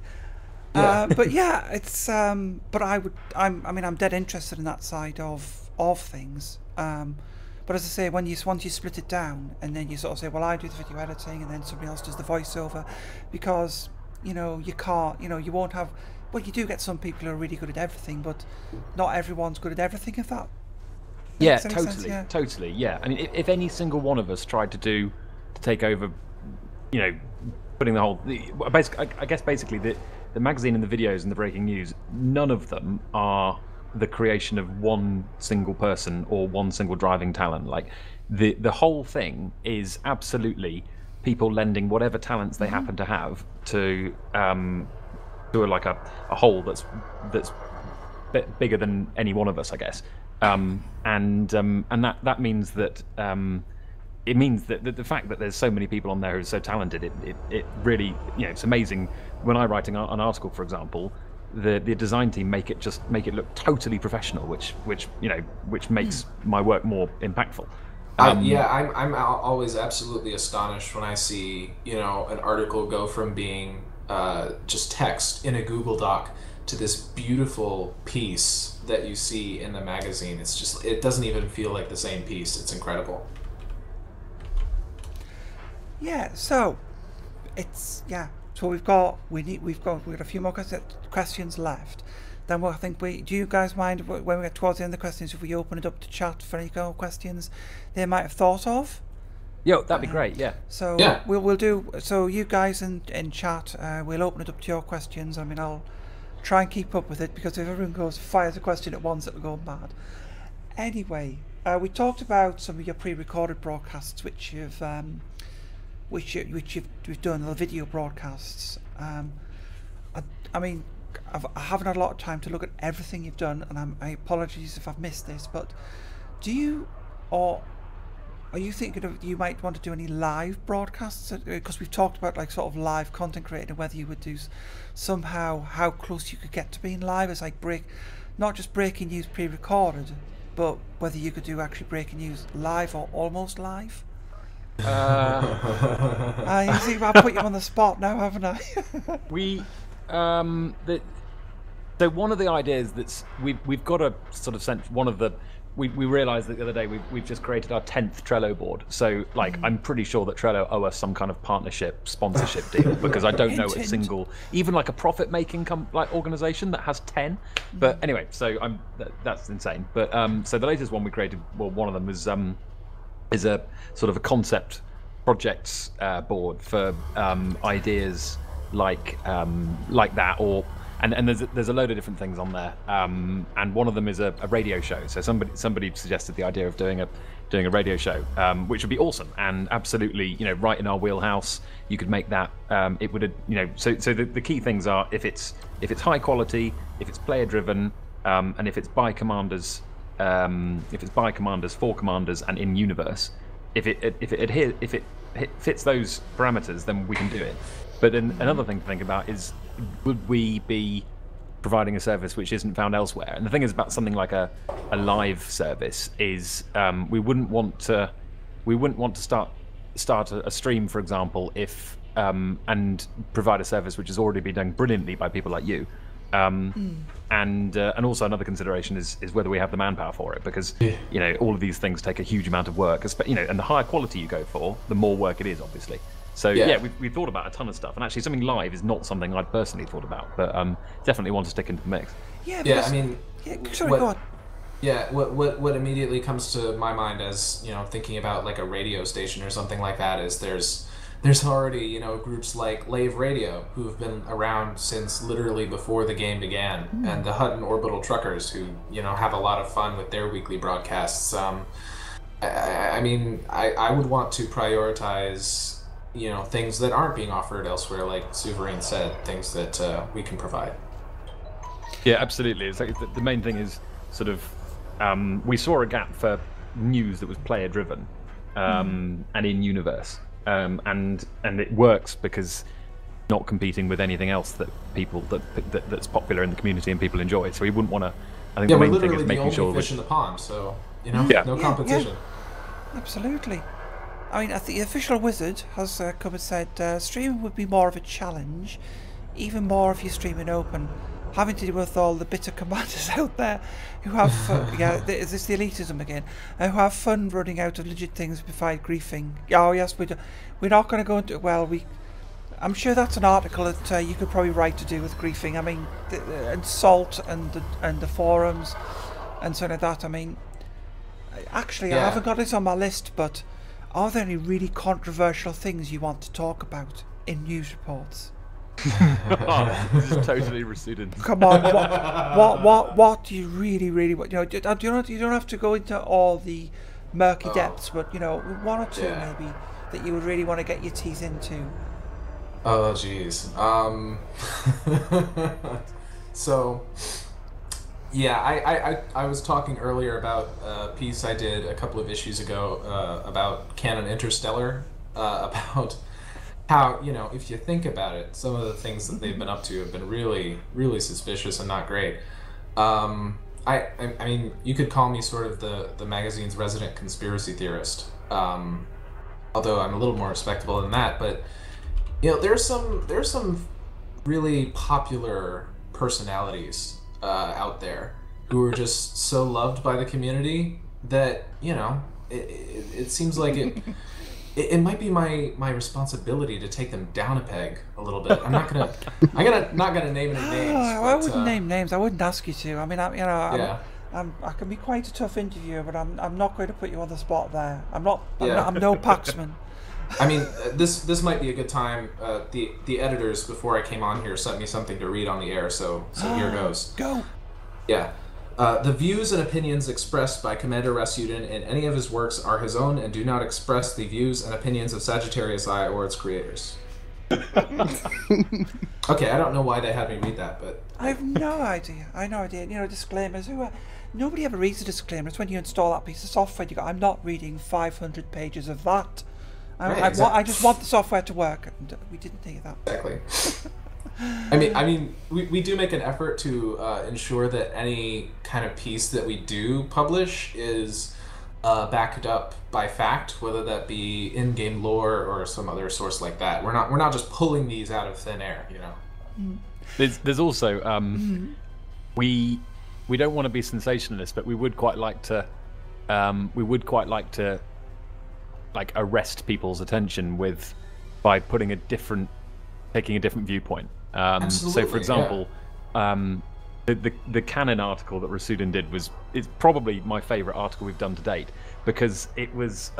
Yeah. But yeah, it's but I'm dead interested in that side of things. But as I say, once you split it down, and then you sort of say, well, I do the video editing, and then somebody else does the voiceover, because you can't, you won't have. Well, you do get some people who are really good at everything, but not everyone's good at everything. If that. Yeah, Makes any sense, yeah. Totally. Yeah, I mean, if any single one of us tried to take over, putting the whole, I guess basically the magazine and the videos and the breaking news, none of them are the creation of one single person or one single driving talent. Like the whole thing is absolutely people lending whatever talents they happen to have to like a whole that's bigger than any one of us, I guess. And that means that it means that the fact that there's so many people on there who are so talented, it really, it's amazing. When I'm writing an article, for example, the design team make it look totally professional, which makes my work more impactful. I'm always absolutely astonished when I see an article go from being just text in a Google Doc to this beautiful piece that you see in the magazine. It's just, it doesn't even feel like the same piece. It's incredible. Yeah, so it's so we've got a few more questions left. Then do you guys mind when we get towards the end of the questions if we open it up to chat for any questions they might have thought of? Yo, that'd be great. Yeah. So yeah. we'll do. So you guys in chat, we'll open it up to your questions. I mean, I'll try and keep up with it, because if everyone fires a question at once, it'll go mad. Anyway, we talked about some of your pre-recorded broadcasts, which you've done, the video broadcasts. I mean, I haven't had a lot of time to look at everything you've done, and I apologize if I've missed this, but are you thinking of, you might want to do any live broadcasts? Because we've talked about like sort of live content creating, whether you would do somehow how close you could get to being live as like not just breaking news pre-recorded, but whether you could do actually breaking news live or almost live. You see, I put you on the spot now, haven't I? We, so one of the ideas that's we've got a sort of sense. One of the we realised that the other day we've just created our 10th Trello board. So like I'm pretty sure that Trello owe us some kind of partnership sponsorship deal because I don't know a single, even like a profit making like organisation that has 10. But anyway, so that's insane. But so the latest one we created, well, one of them is a sort of a concept projects board for ideas like that, or and there's a load of different things on there, and one of them is a radio show. So somebody suggested the idea of doing a radio show, which would be awesome and absolutely, right in our wheelhouse. You could make that. It would, so the key things are if it's high quality, if it's player driven, and if it's by commanders, for commanders, and in universe. If it fits those parameters, then we can do it. But then another thing to think about is, would we be providing a service which isn't found elsewhere? And the thing is about something like a live service is we wouldn't want to start a stream, for example, if and provide a service which has already been done brilliantly by people like you. And also another consideration is whether we have the manpower for it, because all of these things take a huge amount of work, and the higher quality you go for, the more work it is, obviously. So we've thought about a ton of stuff, and actually something live is not something I'd personally thought about, but definitely want to stick into the mix. Yeah, I mean, go on. Yeah, what immediately comes to my mind as thinking about like a radio station or something like that is there's already groups like Lave Radio who've been around since literally before the game began, and the Hutton Orbital Truckers who have a lot of fun with their weekly broadcasts. I mean, I would want to prioritize things that aren't being offered elsewhere, like Sovereign said, things that we can provide. Yeah, absolutely. It's like the main thing is sort of we saw a gap for news that was player driven and in universe. And it works because not competing with anything else that people that's popular in the community and people enjoy. So we wouldn't want to. I think the main thing is making sure we're literally the only fish in the pond. So no competition. Yeah. Absolutely. I mean, the official wizard has come and said streaming would be more of a challenge, even more if you're streaming open. Having to deal with all the bitter commanders out there who have fun, is this the elitism again? Who have fun running out of legit things beside griefing. Oh yes, we're not going to go into I'm sure that's an article that you could probably write to do with griefing. I mean, and salt and the forums and something like that. I mean, actually, I haven't got it on my list, but are there any really controversial things you want to talk about in news reports? This is totally receded. Come on, what do you really want? You don't have to go into all the murky depths, but one or two maybe that you would really want to get your teeth into. Oh geez. So I was talking earlier about a piece I did a couple of issues ago about Canon Interstellar, about how, if you think about it, some of the things that they've been up to have been really, really suspicious and not great. I mean, you could call me sort of the magazine's resident conspiracy theorist, although I'm a little more respectable than that. But there's some really popular personalities out there who are just so loved by the community that it seems like it might be my responsibility to take them down a peg a little bit. I'm not gonna name any names. I wouldn't name names. I wouldn't ask you to. I mean, I can be quite a tough interviewer, but I'm not going to put you on the spot there. I'm no Paxman. I mean, this might be a good time. The editors before I came on here sent me something to read on the air, so here goes. Go. Yeah. The views and opinions expressed by Commander Rasputin in any of his works are his own and do not express the views and opinions of Sagittarius Eye or its creators. Okay, I don't know why they had me read that, but I have no idea. Disclaimers. Nobody ever reads a disclaimer. It's when you install that piece of software. You go, I'm not reading 500 pages of that. I just want the software to work. And we didn't think of that. Exactly. I mean, we do make an effort to ensure that any kind of piece that we do publish is backed up by fact, whether that be in-game lore or some other source like that. We're not just pulling these out of thin air, you know. There's also we don't want to be sensationalist, but we would quite like to like arrest people's attention by taking a different viewpoint. So, for example, the canon article that Rasudin did is probably my favourite article we've done to date, because it was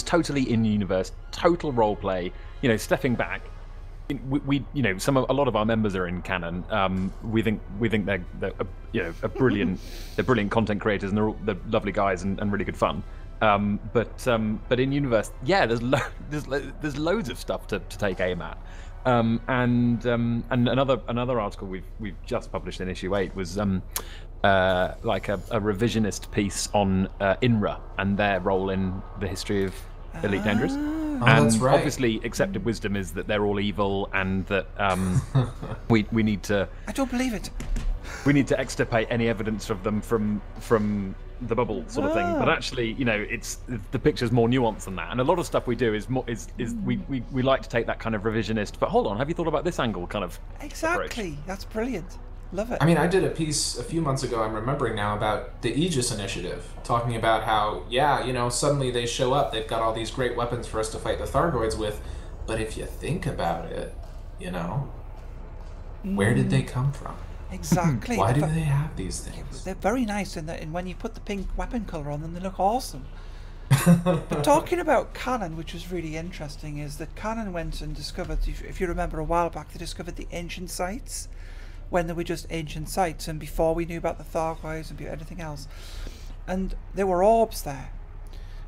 totally in universe, total role play. You know, stepping back, we a lot of our members are in canon. We think they're a brilliant they're brilliant content creators, and they're lovely guys and really good fun. But in universe, yeah, there's loads of stuff to take aim at. And another article we've just published in issue 8 was like a revisionist piece on INRA and their role in the history of Elite Dangerous. Oh, And that's right. obviously, accepted wisdom is that they're all evil, and that we need to I don't believe it. we need to extirpate any evidence of them from the bubble sort of thing. But actually, it's the picture's more nuanced than that, and a lot of stuff we do is more we like to take that kind of revisionist. But hold on, have you thought about this angle? Kind of Exactly. approach. That's brilliant. Love it. I mean, I did a piece a few months ago, I'm remembering now, about the Aegis Initiative, talking about how, suddenly they show up, they've got all these great weapons for us to fight the Thargoids with, but if you think about it, where did they come from? Exactly. Why do they have these things? They're very nice, and when you put the pink weapon colour on them, they look awesome. But talking about canon, which was really interesting, is that canon went and discovered, if you remember a while back, they discovered the ancient sites, when they were just ancient sites, and before we knew about the Thargoids and anything else. And there were orbs there.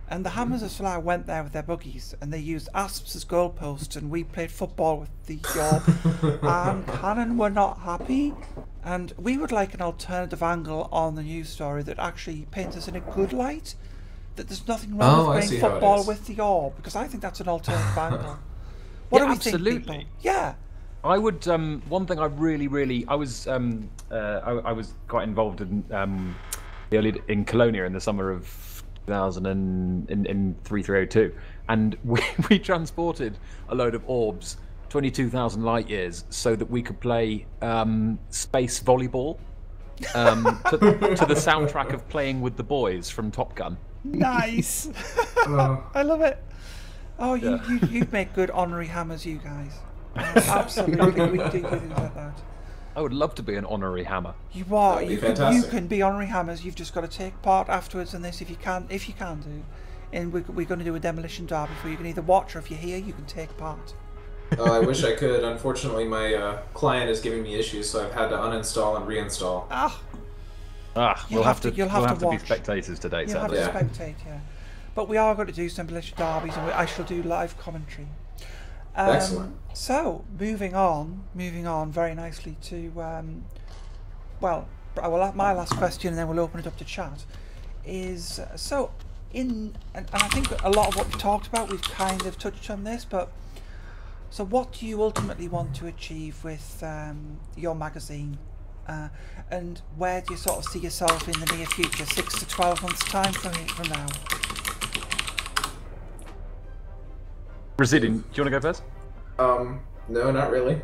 And the Hammers of Slough went there with their buggies, and they used asps as goalposts, and we played football with the orb. And canon were not happy. And we would like an alternative angle on the news story that actually paints us in a good light. That there's nothing wrong with playing football with the orb, because I think that's an alternative angle. What do we think, people? Yeah. I would. One thing I really, I was quite involved in in Colonia in the summer of 2000 in 3302, and we transported a load of orbs 22,000 light years so that we could play space volleyball to the soundtrack of Playing with the Boys from Top Gun. Nice. I love it. Oh, you make good honorary hammers, you guys. Absolutely, we do things like that. I would love to be an honorary hammer. You are. You fantastic. can be honorary hammers. You've just got to take part afterwards in this if you can do. And we're going to do a demolition derby for you. You can either watch, or if you're here, you can take part. Oh, I wish I could. Unfortunately, my client is giving me issues, so I've had to uninstall and reinstall. We'll have to be watch. spectators today. You'll have to spectate, yeah. But we are going to do some demolition derbies, and I shall do live commentary. Excellent. So, moving on very nicely to, my last question, and then we'll open it up to chat, is, and I think a lot of what we talked about, we've kind of touched on this, but, so what do you ultimately want to achieve with your magazine? And where do you sort of see yourself in the near future, 6 to 12 months' time from now? Residing, do you want to go first? No, not really.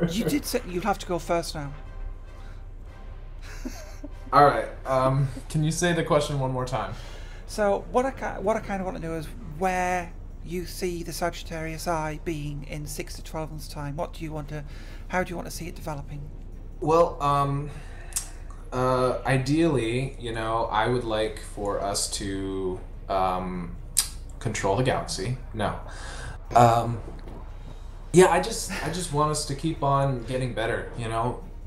You did say you'd have to go first now. All right. Can you say the question one more time? So what I kind of want to know is where you see the Sagittarius Eye being in 6 to 12 months' time. How do you want to see it developing? Well, ideally, I would like for us to control the galaxy. No. I just want us to keep on getting better.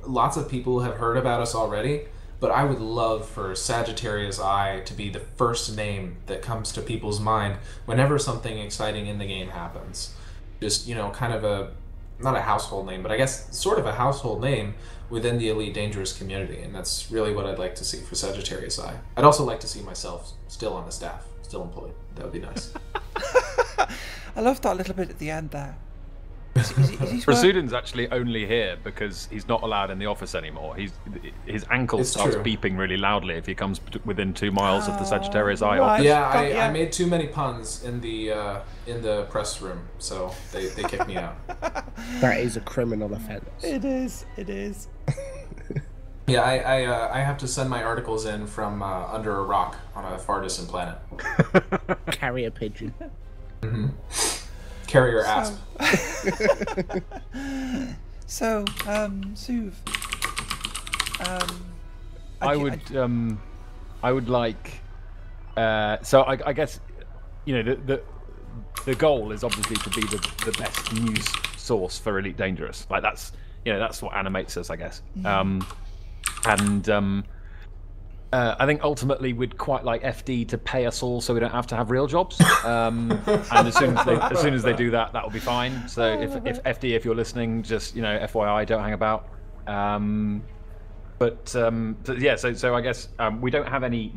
Lots of people have heard about us already, but I would love for Sagittarius Eye to be the first name that comes to people's mind whenever something exciting in the game happens. Just, kind of not a household name, but I guess sort of a household name within the Elite Dangerous community, and that's really what I'd like to see for Sagittarius Eye. I'd also like to see myself still on the staff, still employed. That would be nice. I love that little bit at the end there. Is his work... Prasudin's actually only here because he's not allowed in the office anymore. His ankle starts beeping really loudly if he comes within 2 miles of the Sagittarius Eye office. Yeah, I made too many puns in the press room, so they kicked me out. That is a criminal offence. It is. It is. Yeah, I have to send my articles in from under a rock on a far distant planet. Carrier pigeon. Mm-hmm. Carrier asp. So, Suv. I would like. So I guess, you know, the goal is obviously to be the best news source for Elite Dangerous. Like that's what animates us, I guess. I think ultimately we'd quite like FD to pay us all so we don't have to have real jobs. And as soon as they do that, that'll be fine. So if FD, if you're listening, just, you know, FYI, don't hang about. But yeah, so I guess we don't have any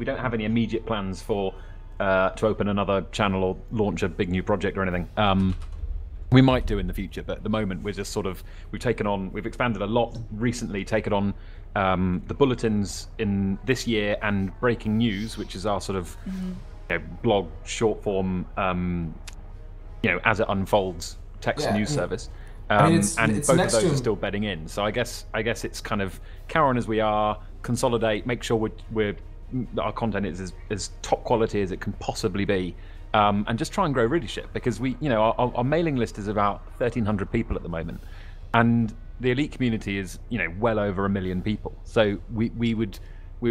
immediate plans for to open another channel or launch a big new project or anything. We might do in the future, but at the moment we're just we've expanded a lot recently, taken on the bulletins in this year and breaking news, which is our sort of you know, blog short form, you know, as it unfolds text news service. And both of those are still bedding in. So I guess it's kind of carry on as we are, consolidate, make sure our content is as top quality as it can possibly be. And just try and grow readership, because our mailing list is about 1,300 people at the moment, and the Elite community is, you know, well over 1 million people. So we would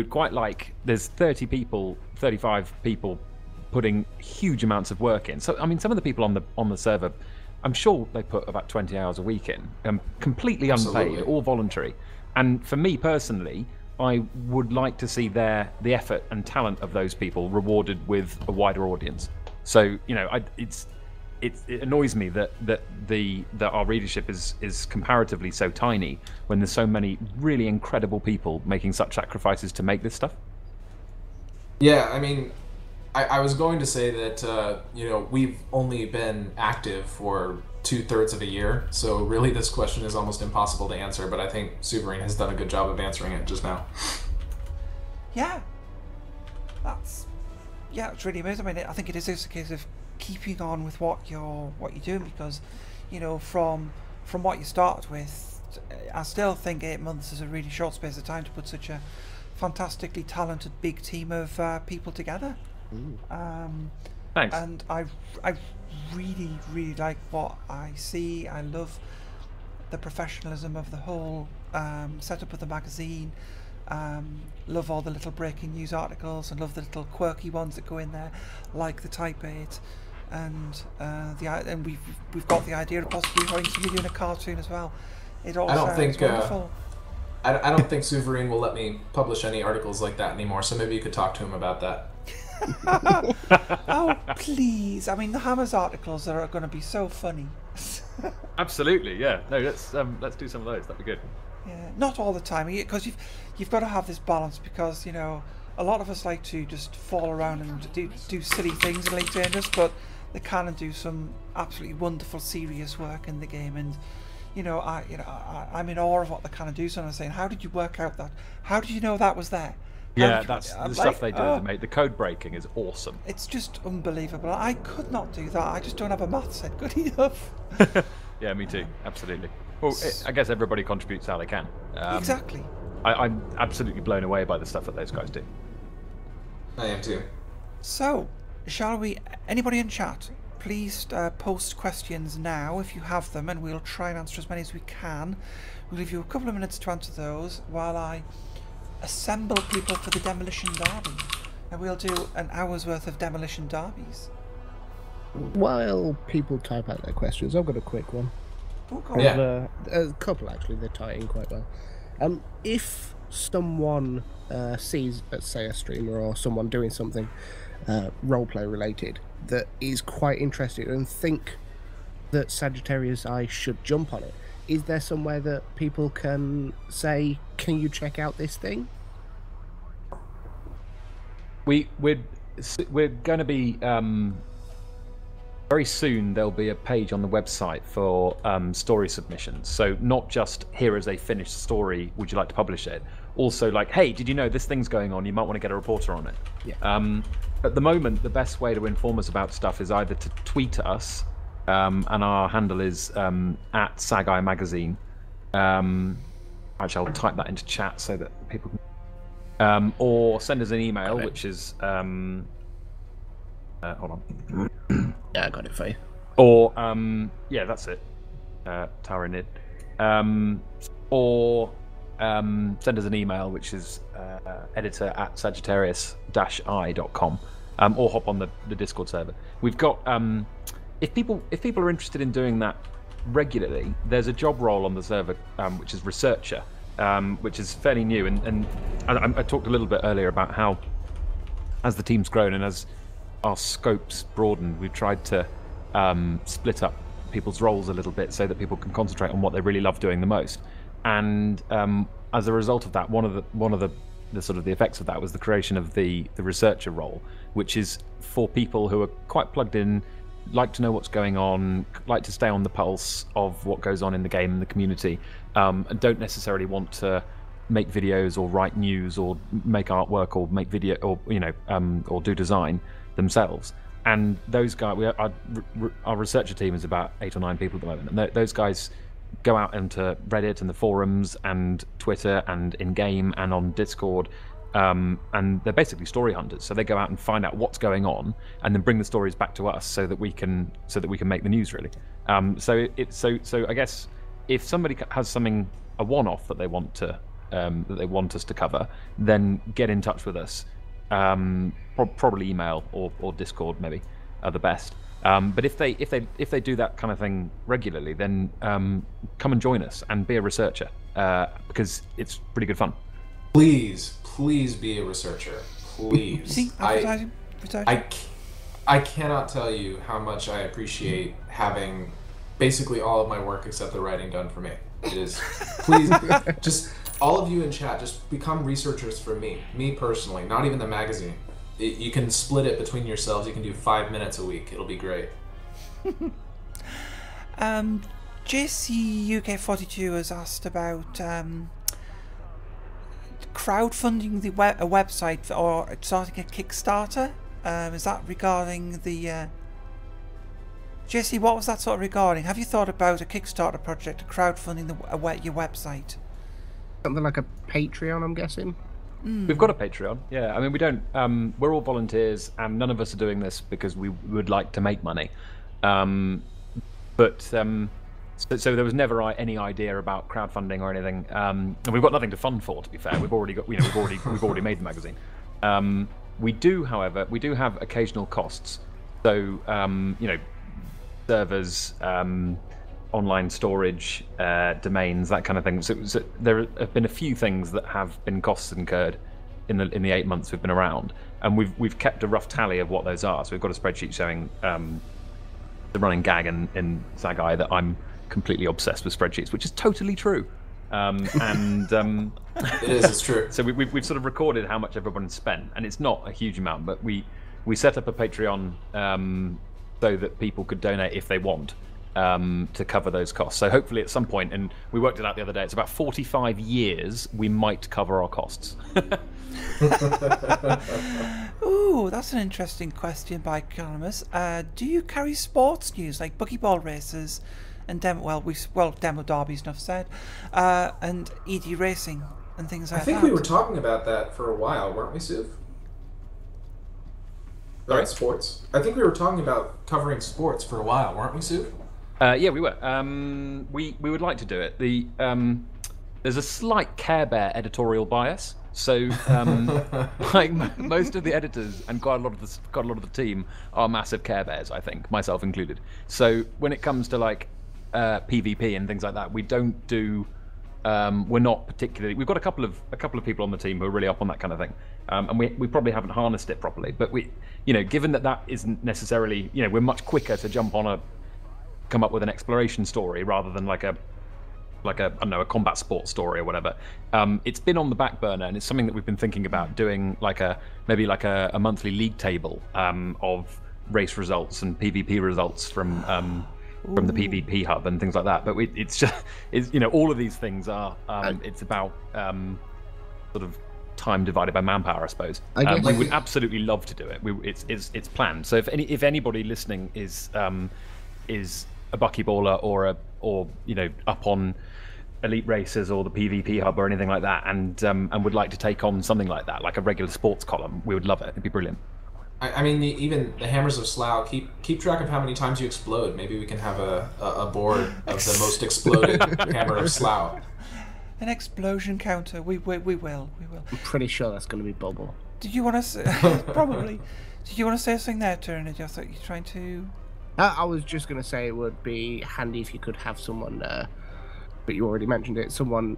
quite like, there's 35 people putting huge amounts of work in. So I mean, some of the people on the server, I'm sure they put about 20 hours a week in, completely unpaid, all voluntary. And for me personally, I would like to see the effort and talent of those people rewarded with a wider audience. So, you know, it annoys me that our readership is comparatively so tiny when there's so many really incredible people making such sacrifices to make this stuff. Yeah, I mean, I was going to say that you know, we've only been active for 2/3 of a year, so really this question is almost impossible to answer. But I think Suverine has done a good job of answering it just now. Yeah, it's really amazing. I mean, I think it is just a case of keeping on with what you're doing, because, you know, from what you started with, I still think 8 months is a really short space of time to put such a fantastically talented big team of people together. Thanks. And I really like what I see. I love the professionalism of the whole setup of the magazine. Love all the little breaking news articles, and love the little quirky ones that go in there, like the Type 8, and we've got the idea of possibly having somebody doing a cartoon as well. It all sounds wonderful. I don't think Suverine will let me publish any articles like that anymore, so maybe you could talk to him about that. Oh, please. I mean, the Hammers articles are going to be so funny. Absolutely, yeah. No, let's do some of those. That'd be good. Yeah, not all the time, because you've got to have this balance, because, you know, a lot of us like to just fall around and do silly things in Elite Dangerous, but they can and do some absolutely wonderful, serious work in the game. And, you know, I'm in awe of what they kind of do. So I'm saying, how did you work out that? How did you know that was there? Yeah, that's the stuff they do, mate. The code breaking is awesome. It's just unbelievable. I could not do that. I just don't have a maths head good enough. Yeah, me too. Absolutely. Well, I guess everybody contributes how they can. Exactly. I'm absolutely blown away by the stuff that those guys do. I am too. So, shall we? Anybody in chat, please post questions now if you have them, and we'll try and answer as many as we can. We'll give you a couple of minutes to answer those while I assemble people for the Demolition Derby. And we'll do an hour's worth of Demolition Derbies. While people type out their questions, I've got a quick one. Yeah. A couple, actually. They tie in quite well. If someone sees, let's say, a streamer or someone doing something roleplay related that is quite interested and think that Sagittarius Eye should jump on it, is there somewhere that people can say, can you check out this thing? We're going to be very soon there'll be a page on the website for story submissions. So not just here is a finished story, would you like to publish it? Also like, hey, did you know this thing's going on? You might want to get a reporter on it. Yeah. At the moment, the best way to inform us about stuff is either to tweet us, and our handle is at Sag Eye Magazine. Actually, I'll type that into chat so that people can... or send us an email, which is... hold on. Yeah, I got it for you. Or, yeah, that's it. Tara Nid. Or send us an email, which is editor at Sagittarius-Eye.com, or hop on the Discord server. We've got, if people are interested in doing that regularly, there's a job role on the server, which is researcher, which is fairly new. And I talked a little bit earlier about how, as the team's grown and as our scopes broadened, we've tried to split up people's roles a little bit so that people can concentrate on what they really love doing the most. And as a result of that, one of the sort of the effects of that was the creation of the researcher role, which is for people who are quite plugged in, like to know what's going on, like to stay on the pulse of what goes on in the game and the community, and don't necessarily want to make videos or write news or make artwork or make video or or do design themselves. And those guys, our researcher team is about 8 or 9 people at the moment, and those guys go out into Reddit and the forums and Twitter and in game and on Discord, and they're basically story hunters. So they go out and find out what's going on and then bring the stories back to us so that we can make the news, really. So I guess if somebody has something, a one-off that they want us to cover, then get in touch with us. Probably email or Discord maybe are the best. But if they do that kind of thing regularly, then come and join us and be a researcher, because it's pretty good fun. Please be a researcher. Please. See, advertising. I cannot tell you how much I appreciate having basically all of my work except the writing done for me. It is. Please, just all of you in chat, just become researchers for me personally, not even the magazine. You can split it between yourselves. You can do 5 minutes a week. It'll be great. JC UK42 has asked about crowdfunding a website or starting a Kickstarter. Is that regarding the... JC, what was that sort of regarding? Have you thought about a Kickstarter project, crowdfunding your website? Something like a Patreon, I'm guessing? We've got a Patreon, yeah. I mean, we don't... we're all volunteers, and none of us are doing this because we would like to make money. So there was never any idea about crowdfunding or anything. And we've got nothing to fund for, to be fair. We've already got, we've already made the magazine. We do, however, have occasional costs. So, servers, online storage, domains, that kind of thing. So there have been a few things that have been costs incurred in the 8 months we've been around, and we've kept a rough tally of what those are. So we've got a spreadsheet showing the running gag in Sag Eye that I'm completely obsessed with spreadsheets, which is totally true. It is. It's true. So we've sort of recorded how much everyone spent, and it's not a huge amount, but we set up a Patreon so that people could donate if they want. To cover those costs. So hopefully at some point, and we worked it out the other day, it's about 45 years we might cover our costs. Ooh, that's an interesting question by Calamus. Do you carry sports news like buckyball races and demo derbies, enough said, and ED racing and things like that? I think we were talking about that for a while, weren't we, Suv? About sports. I think we were talking about covering sports for a while, weren't we, Suv? Yeah, we were. We would like to do it. There's a slight Care Bear editorial bias, so like most of the editors and quite a lot of the team are massive Care Bears. I think, myself included. So when it comes to like PvP and things like that, we don't do. We're not particularly. We've got a couple of people on the team who are really up on that kind of thing, and we probably haven't harnessed it properly. But given that isn't necessarily, we're much quicker to come up with an exploration story rather than like a I don't know, a combat sports story or whatever. It's been on the back burner, and it's something that we've been thinking about doing, maybe like a monthly league table of race results and PvP results from the PvP hub and things like that. But it's all of these things are it's about sort of time divided by manpower, I suppose. I guess we would absolutely love to do it. It's planned. So if anybody listening is a buckyballer or up on Elite Racers or the PvP hub or anything like that, and would like to take on something like that, like a regular sports column, we would love it. It'd be brilliant. I mean, even the Hammers of Slough, keep track of how many times you explode. Maybe we can have a board of the most exploded Hammer of Slough. An explosion counter. We will. I'm pretty sure that's going to be Bubble. Did you want to say, probably? Did you want to say something there, Turner? Just like you're trying to. I was just going to say it would be handy if you could have someone, but you already mentioned it, someone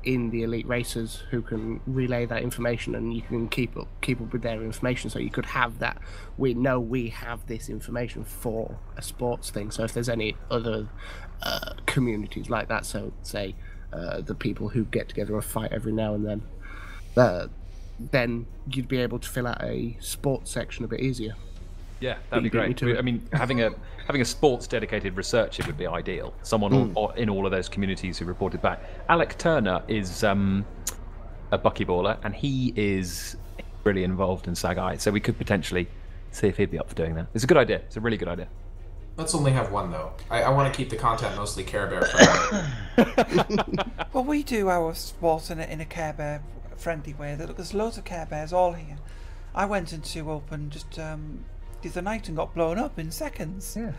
in the Elite Racers who can relay that information, and you can keep up with their information. So you could have that. We know we have this information for a sports thing. So if there's any other communities like that, so say the people who get together a fight every now and then you'd be able to fill out a sports section a bit easier. Yeah, that'd be great. I mean, having a sports dedicated researcher would be ideal. Someone in all of those communities who reported back. Alec Turner is a buckyballer, and he is really involved in Sag Eye, so we could potentially see if he'd be up for doing that. It's a good idea. It's a really good idea. Let's only have one, though. I want to keep the content mostly Care Bear friendly. Well, we do our sports in a Care Bear friendly way. There's loads of Care Bears all here. I went into open just the other night and got blown up in seconds. Yeah.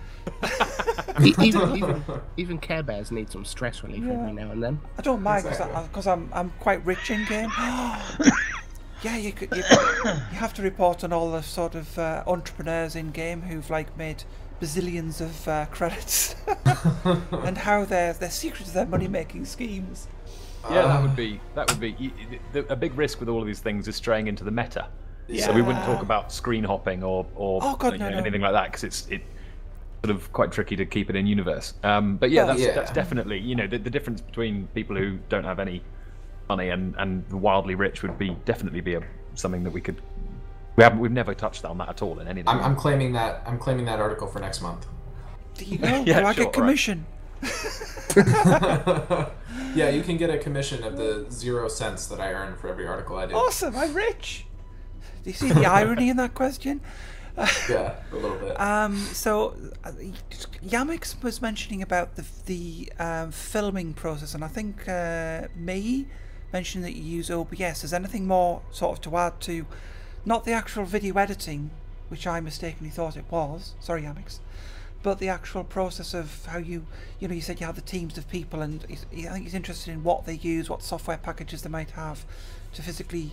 even Care Bears need some stress relief every now and then. I don't mind because I'm quite rich in game. Yeah, you have to report on all the sort of entrepreneurs in game who've like made bazillions of credits and how their secret of their money making schemes. Yeah, that would be a big risk with all of these things is straying into the meta. Yeah. So we wouldn't talk about screen hopping or anything like that, because it's sort of quite tricky to keep it in universe. But yeah, that's definitely the difference between people who don't have any money and the wildly rich would definitely be something that we've never touched on that at all in anything. I'm claiming that article for next month. There you go. Yeah, I get commission. Yeah, you can get a commission of the 0 cents that I earn for every article I do. Awesome, I'm rich. Do you see the irony in that question? Yeah, a little bit. So Yamix was mentioning about the filming process, and I think May mentioned that you use OBS. Is anything more sort of to add to, not the actual video editing, which I mistakenly thought it was, sorry Yamix, but the actual process of how you said you have the teams of people, and I think he's interested in what they use, what software packages they might have to physically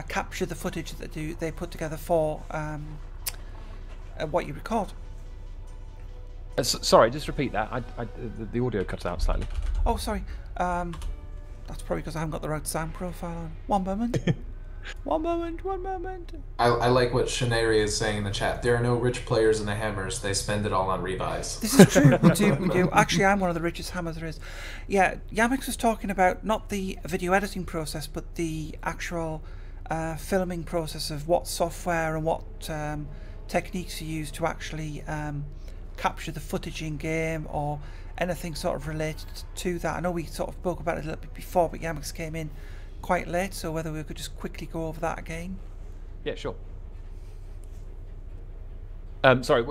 capture the footage that they put together for what you record. Sorry, just repeat that. The audio cut out slightly. Oh, sorry. That's probably because I haven't got the right sound profile on. One moment. One moment. I like what Shanari is saying in the chat. There are no rich players in the Hammers. They spend it all on rebuys. This is true. We do. Actually, I'm one of the richest Hammers there is. Yeah, Yamix was talking about not the video editing process, but the actual filming process of what software and what techniques you use to actually capture the footage in game or anything sort of related to that. I know we sort of spoke about it a little bit before, but Yamix came in quite late, so whether we could just quickly go over that again. Yeah, sure. Sorry,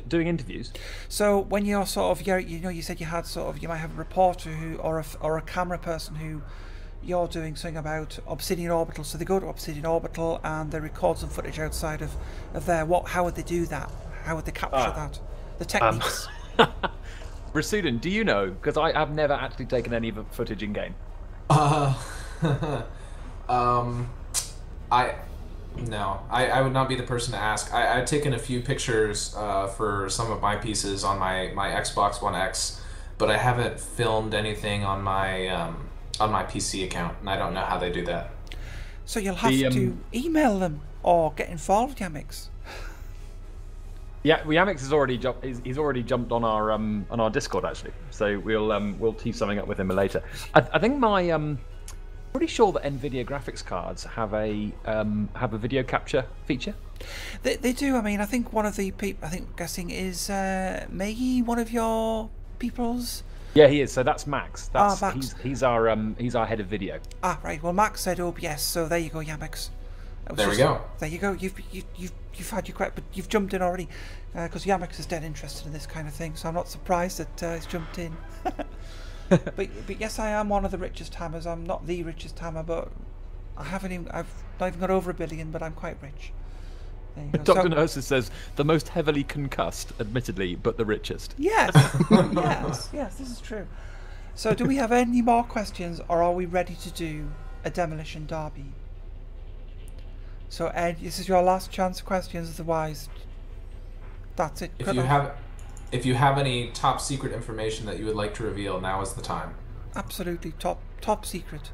doing interviews. So when you're sort of, you said you had sort of, you might have a reporter who or a camera person who you're doing something about Obsidian Orbital. So they go to Obsidian Orbital and they record some footage outside of there. How would they do that? How would they capture that? The techniques. Rasudin, do you know? Because I've never actually taken any footage in game. I would not be the person to ask. I've taken a few pictures for some of my pieces on my Xbox One X, but I haven't filmed anything on my PC account, and I don't know how they do that. So you'll have to email them or get involved, Yamix. Yeah, Yamix has already jumped. He's already jumped on our Discord actually. So we'll tee something up with him later. I think my pretty sure that NVIDIA graphics cards have a video capture feature. They do. I mean, I think one of the people, guessing is Maggie, one of your people's. Yeah, he is. So that's Max. That's Max. He's our head of video. Ah, right. Well, Max said OBS, so there you go, Yamix. There we go. There you go. You've had your but you've jumped in already, because Yamix is dead interested in this kind of thing. So I'm not surprised that he's jumped in. but yes, I am one of the richest hammers. I'm not the richest hammer, but I've not even got over $1 billion, but I'm quite rich. There you go. Dr. Nurses says the most heavily concussed, admittedly, but the richest. Yes, yes, this is true. So, do we have any more questions, or are we ready to do a demolition derby? So, Ed, this is your last chance for questions. Otherwise, that's it. If you have any top secret information that you would like to reveal, now is the time. Absolutely, top secret.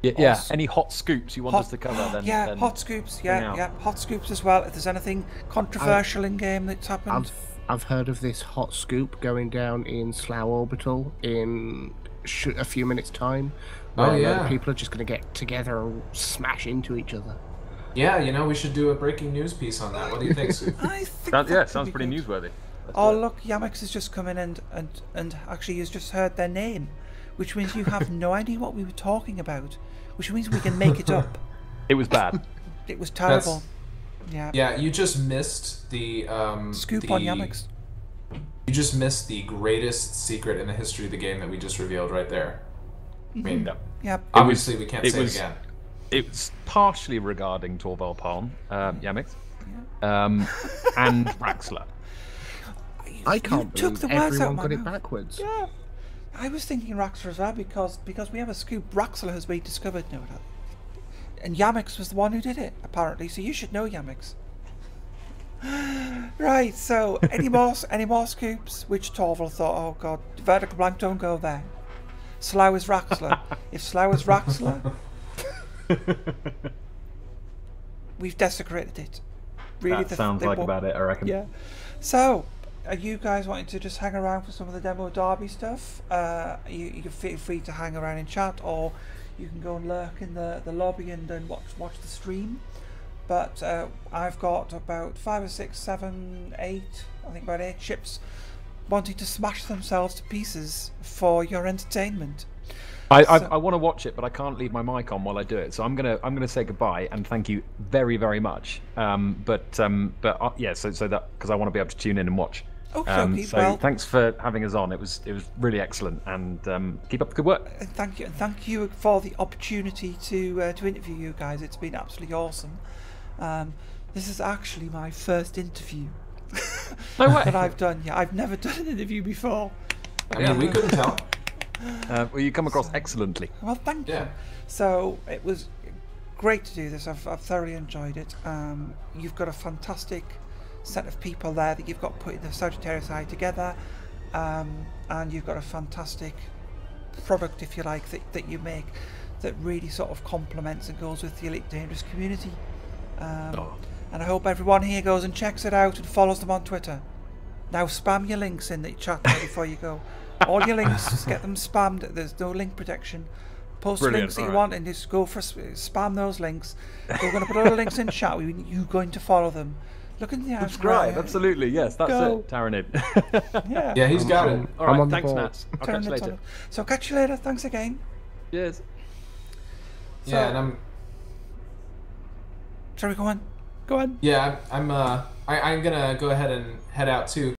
Yeah. Any hot scoops you want us to cover? Then hot scoops. Yeah, hot scoops as well. If there's anything controversial in game that's happened. I've heard of this hot scoop going down in Slough Orbital in a few minutes' time. Where people are just going to get together and smash into each other. Yeah, we should do a breaking news piece on that. What do you think, Sue? I think sounds pretty newsworthy. Look, Yamix has just come in and actually has just heard their name, which means you have no idea what we were talking about, which means we can make it up. It was bad. It was terrible. Yeah, you just missed the scoop on Yamix. You just missed the greatest secret in the history of the game that we just revealed right there. I mean, obviously we can't say it again. It's partially regarding Torvald Palm, Yamix, and Raxler. I can't believe everyone got it backwards. Yeah, I was thinking Raxler as well because we have a scoop. Raxler has been discovered now, and Yamix was the one who did it apparently. So you should know Yamix. Right. So any more scoops? Which Torvald thought, oh god, vertical blank, don't go there. Slough is Raxler. If Slough is Raxler, we've desecrated it. Really, that sounds like about it, I reckon. Yeah. So, are you guys wanting to just hang around for some of the demo derby stuff? You can feel free to hang around in chat, or you can go and lurk in the lobby and watch the stream. But I've got about 5 or 6, 7, 8, I think about 8 ships wanting to smash themselves to pieces for your entertainment. I want to watch it, but I can't leave my mic on while I do it. So I'm gonna say goodbye and thank you very, very much. So that because I want to be able to tune in and watch. Okay, so thanks for having us on. It was really excellent, and keep up the good work. Thank you for the opportunity to interview you guys. It's been absolutely awesome. This is actually my first interview. No way. That I've done. Yeah, I've never done an interview before. I mean, we couldn't tell. Well, you come across excellently. Well, thank you. So it was great to do this. I've thoroughly enjoyed it. You've got a fantastic set of people there that you've got putting the Sagittarius Eye together, and you've got a fantastic product, if you like, that you make that really sort of complements and goes with the Elite Dangerous community. And I hope everyone here goes and checks it out and follows them on Twitter. Now spam your links in the chat before you go. All your links, just get them spammed. There's no link protection. Post links that you want and just go for spam those links. We're going to put all the links in chat. You're going to follow them. Look in the eyes. Subscribe, absolutely. Yes, that's it. Taranid. Yeah, he's got it. All right, thanks, Nats. I'll catch you later. So catch you later. Thanks again. Cheers. Yeah, and Sorry, go on. Yeah, I'm gonna go ahead and head out too.